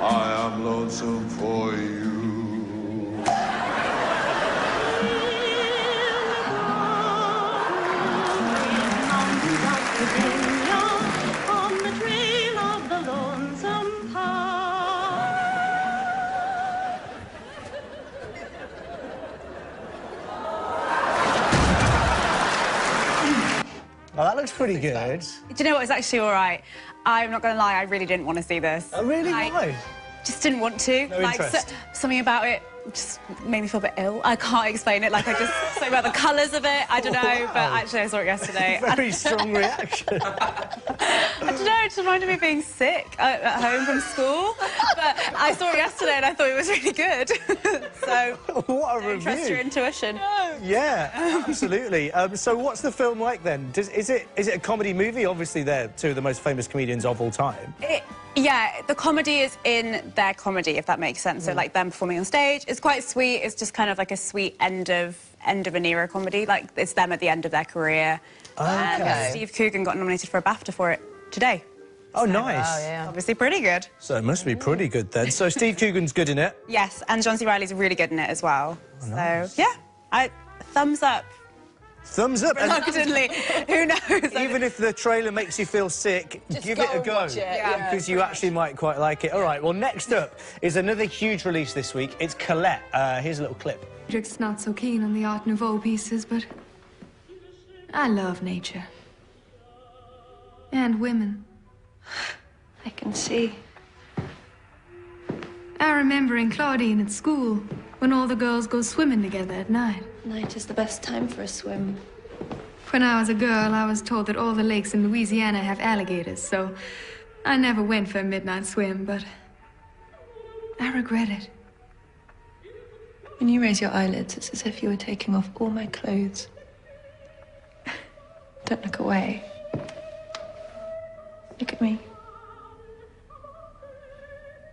I am lonesome for you. Oh, that looks pretty good. Do you know what? It's actually all right. I'm not going to lie, I really didn't want to see this. Oh, really? Why? Just didn't want to. No interest. Something about it just made me feel a bit ill. I can't explain it. Like, I just... something about the colours of it, I don't know. Wow. But actually, I saw it yesterday. Very strong reaction. I don't know, it just reminded me of being sick at home from school. But I saw it yesterday and I thought it was really good. So, what a review. Trust your intuition. Yeah, absolutely. So what's the film like then? Is it a comedy movie? Obviously they're two of the most famous comedians of all time. Yeah, the comedy is in their comedy, if that makes sense. So, like, them performing on stage. It's quite sweet. It's just kind of like a sweet end of an era comedy. Like, it's them at the end of their career. Okay. And Steve Coogan got nominated for a BAFTA for it today. Oh, nice. Oh, yeah. Obviously pretty good. So it must be pretty good then. So Steve Coogan's good in it? Yes, and John C. Reilly's really good in it as well. Oh, nice. So, yeah, thumbs up. Thumbs up. Reluctantly. Who knows? Even if the trailer makes you feel sick, Just give go it a and go. watch it. Yeah, because you actually might quite like it. All right, well, next up is another huge release this week. It's Colette. Here's a little clip. Rick's not so keen on the Art Nouveau pieces, but I love nature. And women. I can see. I remember in Claudine at school, when all the girls go swimming together at night. Night is the best time for a swim. When I was a girl, I was told that all the lakes in Louisiana have alligators, so I never went for a midnight swim, but I regret it. When you raise your eyelids, it's as if you were taking off all my clothes. Don't look away. Look at me.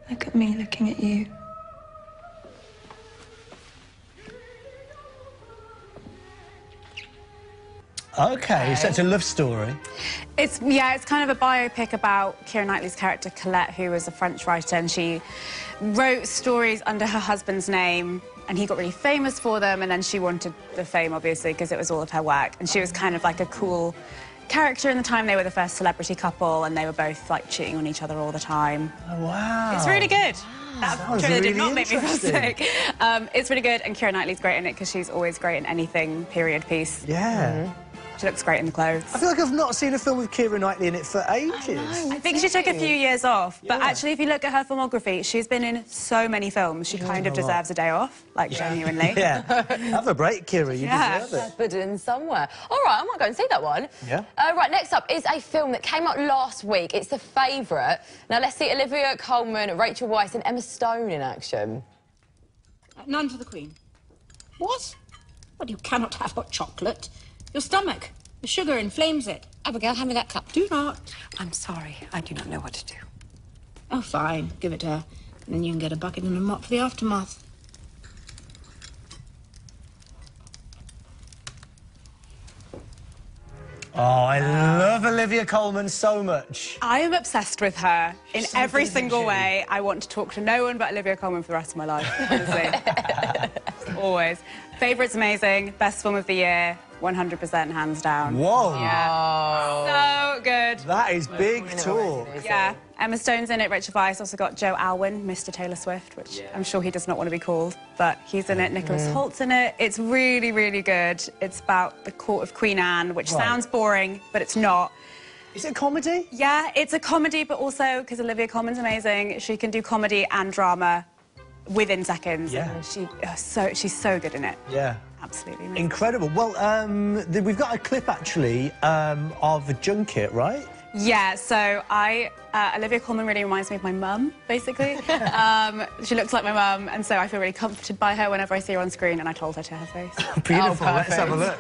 Look at me looking at you. Okay, so it's a love story. It's kind of a biopic about Keira Knightley's character Colette, who was a French writer, and she wrote stories under her husband's name, and he got really famous for them, and then she wanted the fame, obviously, because it was all of her work, and she was kind of like a cool character in the time. They were the first celebrity couple, and they were both like cheating on each other all the time. Oh, wow. It's really good. That trailer really did not make me feel interesting. sick. It's really good, and Keira Knightley's great in it because she's always great in anything period piece. Yeah. She looks great in the clothes. I feel like I've not seen a film with Keira Knightley in it for ages. I think she took a few years off, but actually, if you look at her filmography, she's been in so many films. She kind of deserves a day off, like genuinely. Yeah. Have a break, Keira. You deserve it. Put it in somewhere. All right, I might go and see that one. Yeah. Right, next up is a film that came out last week. It's The Favourite. Now, let's see Olivia Colman, Rachel Weisz and Emma Stone in action. None for the Queen. What? Well, you cannot have hot chocolate. Your stomach. The sugar inflames it. Abigail, hand me that cup. Do not. I'm sorry. I do not know what to do. Oh, fine. Give it to her. And then you can get a bucket and a mop for the aftermath. Oh, I love Olivia Colman so much. I am obsessed with her in every single way. I want to talk to no one but Olivia Colman for the rest of my life, honestly. Always. Favourite's amazing. Best film of the year. 100% hands down. Whoa. Yeah. So good. That is big talk. Yeah. Emma Stone's in it. Rachel Weisz also got Joe Alwyn, Mr. Taylor Swift, which I'm sure he does not want to be called, but he's in it. Nicholas Holt's in it. It's really, really good. It's about the court of Queen Anne, which sounds boring, but it's not. Is it a comedy? Yeah, it's a comedy, but also, because Olivia Colman's amazing, she can do comedy and drama within seconds. Yeah. And she's so good in it. Yeah. Absolutely amazing. Incredible. Well, we've got a clip, actually, of a junket, right? Yeah, so Olivia Colman really reminds me of my mum, basically. She looks like my mum, and so I feel really comforted by her whenever I see her on screen, and I told her to her face. Beautiful. Let's have a look.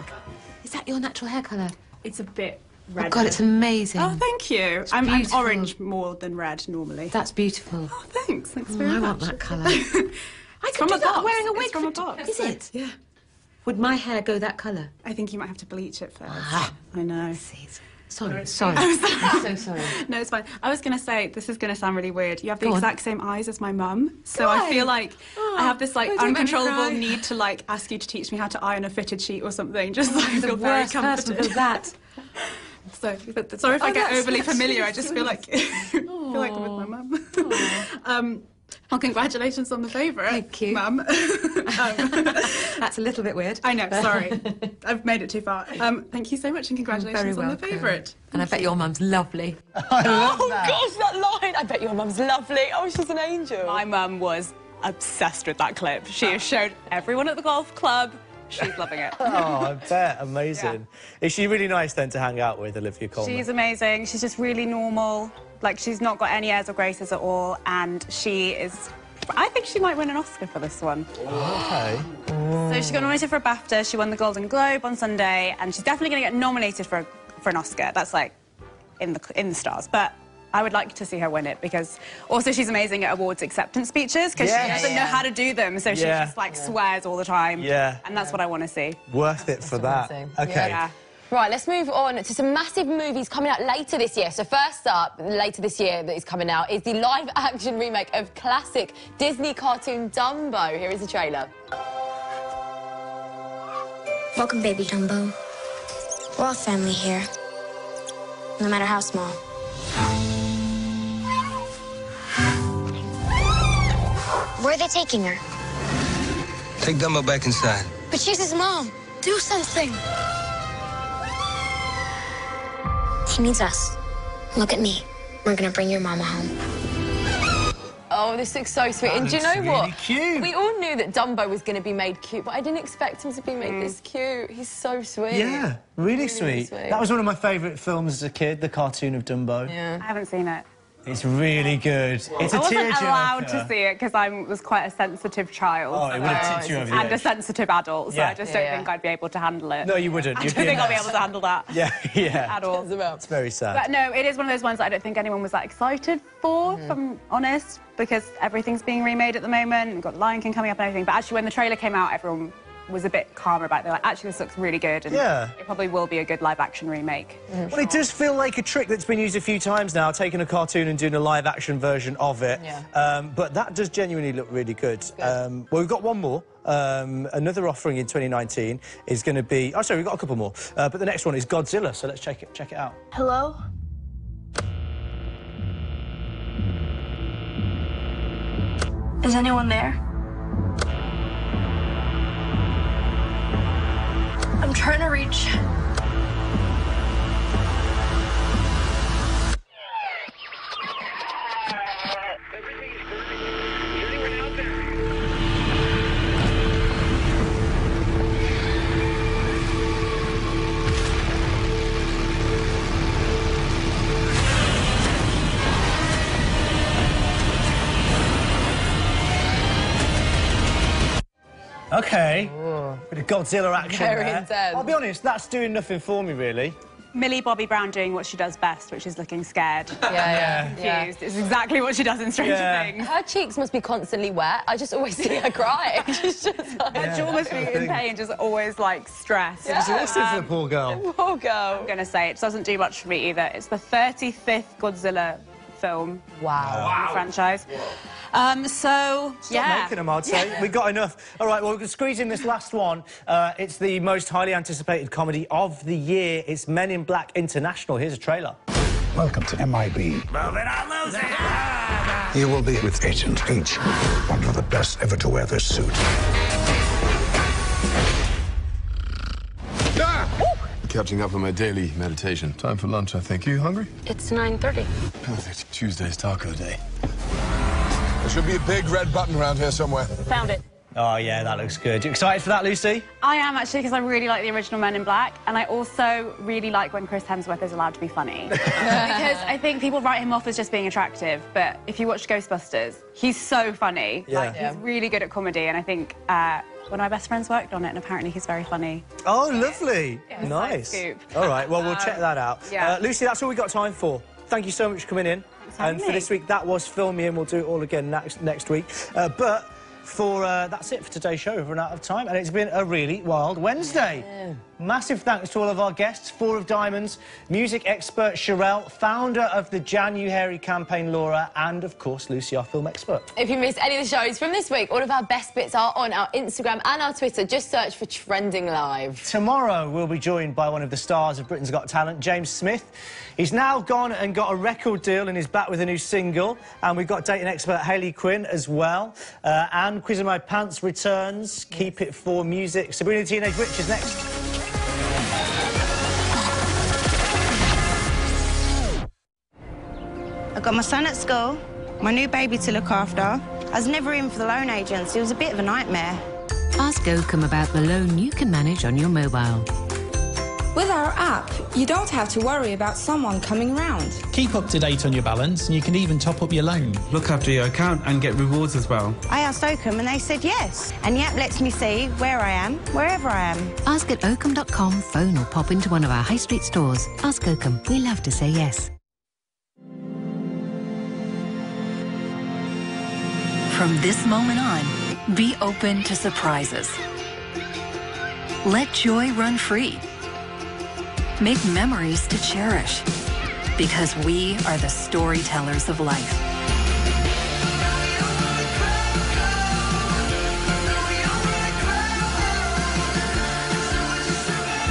Is that your natural hair colour? It's a bit red. Oh, God, it's amazing. Oh, thank you. I'm orange more than red, normally. That's beautiful. Oh, thanks. Thanks very much. I want that colour. I could do that wearing a wig. It's from a box. Is it? Yeah. Would my hair go that colour? I think you might have to bleach it first. I know. Sorry. I'm so sorry. No, it's fine. I was going to say, this is going to sound really weird. You have the exact same eyes as my mum. So I feel like I have this, like, uncontrollable need to, like, ask you to teach me how to iron a fitted sheet or something. Just, like, I feel very comforted. That. So, sorry if I get overly familiar. I just feel like, I'm with my mum. Well, congratulations on The Favourite. Thank you. Mum. That's a little bit weird. I know, sorry. I've made it too far. Thank you so much and congratulations on The Favourite. And I bet your mum's lovely. I love that. Gosh, that line! I bet your mum's lovely. Oh, she's an angel. My mum was obsessed with that clip. She has showed everyone at the golf club. She's loving it. Oh, I bet. Amazing. Is she really nice, then, to hang out with, Olivia Colman? She's amazing. She's just really normal. Like, she's not got any airs or graces at all, and she is... I think she might win an Oscar for this one. Okay. So she got nominated for a BAFTA, she won the Golden Globe on Sunday, and she's definitely going to get nominated for an Oscar. That's, like, in the stars. But I would like to see her win it, because also she's amazing at awards acceptance speeches, because she doesn't know how to do them, so she just, like, swears all the time. Yeah. And that's what I want to see. Worth it for that. Okay. Yeah. Right, let's move on to some massive movies coming out later this year. So first up, later this year that is coming out, is the live-action remake of classic Disney cartoon Dumbo. Here is the trailer. Welcome, baby Dumbo. We're all family here, no matter how small. Where are they taking her? Take Dumbo back inside. But she's his mom. Do something. He needs us. Look at me. We're gonna bring your mama home. Oh, this looks so sweet. And do you know really what? Cute. We all knew that Dumbo was going to be made cute, but I didn't expect him to be made this cute. He's so sweet. Yeah, really sweet. That was one of my favourite films as a kid, the cartoon of Dumbo. Yeah. I haven't seen it. It's really good. It's a I wasn't tearjerker. allowed to see it because I was quite a sensitive child. Oh, it would have tipped you over the and a edge. sensitive adult, so Yeah. I just don't think I'd be able to handle it. No, you wouldn't. I You'd don't be a think I'll be mess. able to handle that. Yeah, yeah. At all. It's very sad. But no, it is one of those ones that I don't think anyone was that excited for, if I'm honest, because everything's being remade at the moment. We've got Lion King coming up and everything. But actually, when the trailer came out, everyone was a bit calmer about it. They're like, actually, this looks really good, and it probably will be a good live-action remake. Well, it does feel like a trick that's been used a few times now, taking a cartoon and doing a live-action version of it. But that does genuinely look really good. Well, we've got one more. Another offering in 2019 is going to be... Oh, sorry, we've got a couple more. But the next one is Godzilla, so let's check it out. Hello? Is anyone there? I'm trying to reach... OK. Bit of Godzilla action Very there. intense. I'll be honest, that's doing nothing for me, really. Millie Bobby Brown doing what she does best, which is looking scared. Confused. It's exactly what she does in Stranger Things. Her cheeks must be constantly wet. I just always see her crying. She's just like... Her jaw must be in pain, just always, like, stressed. It was exhausting for the poor girl. Poor girl. I'm going to say, it doesn't do much for me either. It's the 35th Godzilla film. Wow. Franchise. Stop making them, I'd say. We got enough. All right, well, we're going to squeeze in this last one. It's the most highly anticipated comedy of the year. It's Men in Black International. Here's a trailer. Welcome to MIB. Well, then I'll lose it. You will be with Agent H, one of the best ever to wear this suit. Catching up on my daily meditation. Time for lunch, I think. You hungry? It's 9:30. Perfect. Tuesday's taco day. There should be a big red button around here somewhere. Found it. Oh, yeah, that looks good. You excited for that, Lucy? I am, actually, because I really like the original Men in Black, and I also really like when Chris Hemsworth is allowed to be funny. Because I think people write him off as just being attractive, but if you watch Ghostbusters, he's so funny. Yeah. Like, he's really good at comedy, and I think one of my best friends worked on it, and apparently he's very funny. Oh, lovely. Yeah, nice. scoop. All right, well, we'll check that out. Yeah. Lucy, that's all we got time for. Thank you so much for coming in. And for this week, that was Film Me, and we'll do it all again next week. But that's it for today's show. We've run out of time, and it's been a really wild Wednesday. Yeah. Massive thanks to all of our guests, Four of Diamonds, music expert Sherelle, founder of the Januhairy campaign Laura, and of course Lucy, our film expert. If you missed any of the shows from this week, all of our best bits are on our Instagram and our Twitter. Just search for Trending Live. Tomorrow we'll be joined by one of the stars of Britain's Got Talent, James Smith. He's now gone and got a record deal and is back with a new single. And we've got dating expert Hayley Quinn as well. And Quiz in My Pants returns. Keep it for music. Sabrina the Teenage Witch is next. I got my son at school, my new baby to look after. I was never in for the loan agents. It was a bit of a nightmare. Ask Oakham about the loan you can manage on your mobile. With our app, you don't have to worry about someone coming round. Keep up to date on your balance, and you can even top up your loan. Look after your account and get rewards as well. I asked Oakham and they said yes. And the app lets me see where I am, wherever I am. Ask at oakham.com, phone or pop into one of our high street stores. Ask Oakham. We love to say yes. From this moment on, be open to surprises. Let joy run free. Make memories to cherish. Because we are the storytellers of life.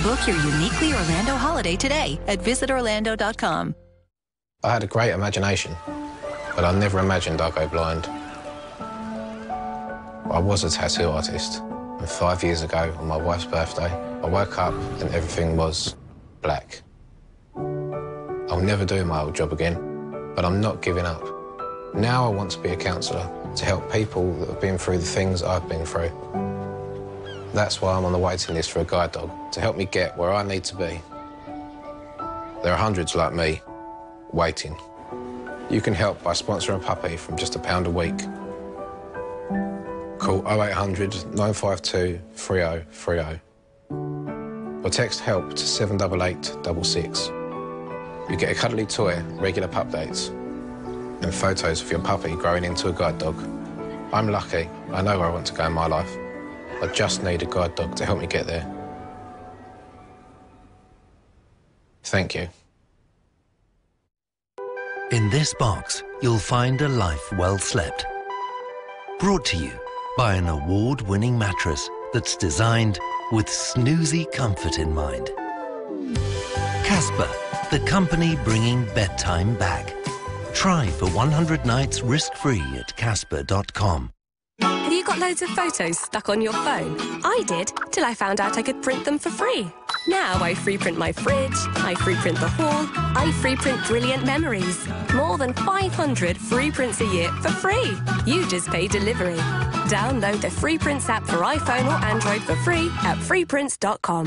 Book your uniquely Orlando holiday today at visitorlando.com. I had a great imagination, but I never imagined I'd go blind. I was a tattoo artist, and 5 years ago, on my wife's birthday, I woke up and everything was black. I'll never do my old job again, but I'm not giving up. Now I want to be a counsellor, to help people that have been through the things I've been through. That's why I'm on the waiting list for a guide dog, to help me get where I need to be. There are hundreds like me, waiting. You can help by sponsoring a puppy from just £1 a week. Call 0800 952 3030 or text HELP to 78866. You get a cuddly toy, regular pup dates, and photos of your puppy growing into a guide dog. I'm lucky. I know where I want to go in my life. I just need a guide dog to help me get there. Thank you. In this box, you'll find a life well slept. Brought to you by an award-winning mattress that's designed with snoozy comfort in mind. Casper, the company bringing bedtime back. Try for 100 nights risk-free at casper.com. Have you got loads of photos stuck on your phone? I did, till I found out I could print them for free. Now I free print my fridge, I free print the hall, I free print brilliant memories. More than 500 free prints a year for free. You just pay delivery. Download the Free Prints app for iPhone or Android for free at freeprints.com.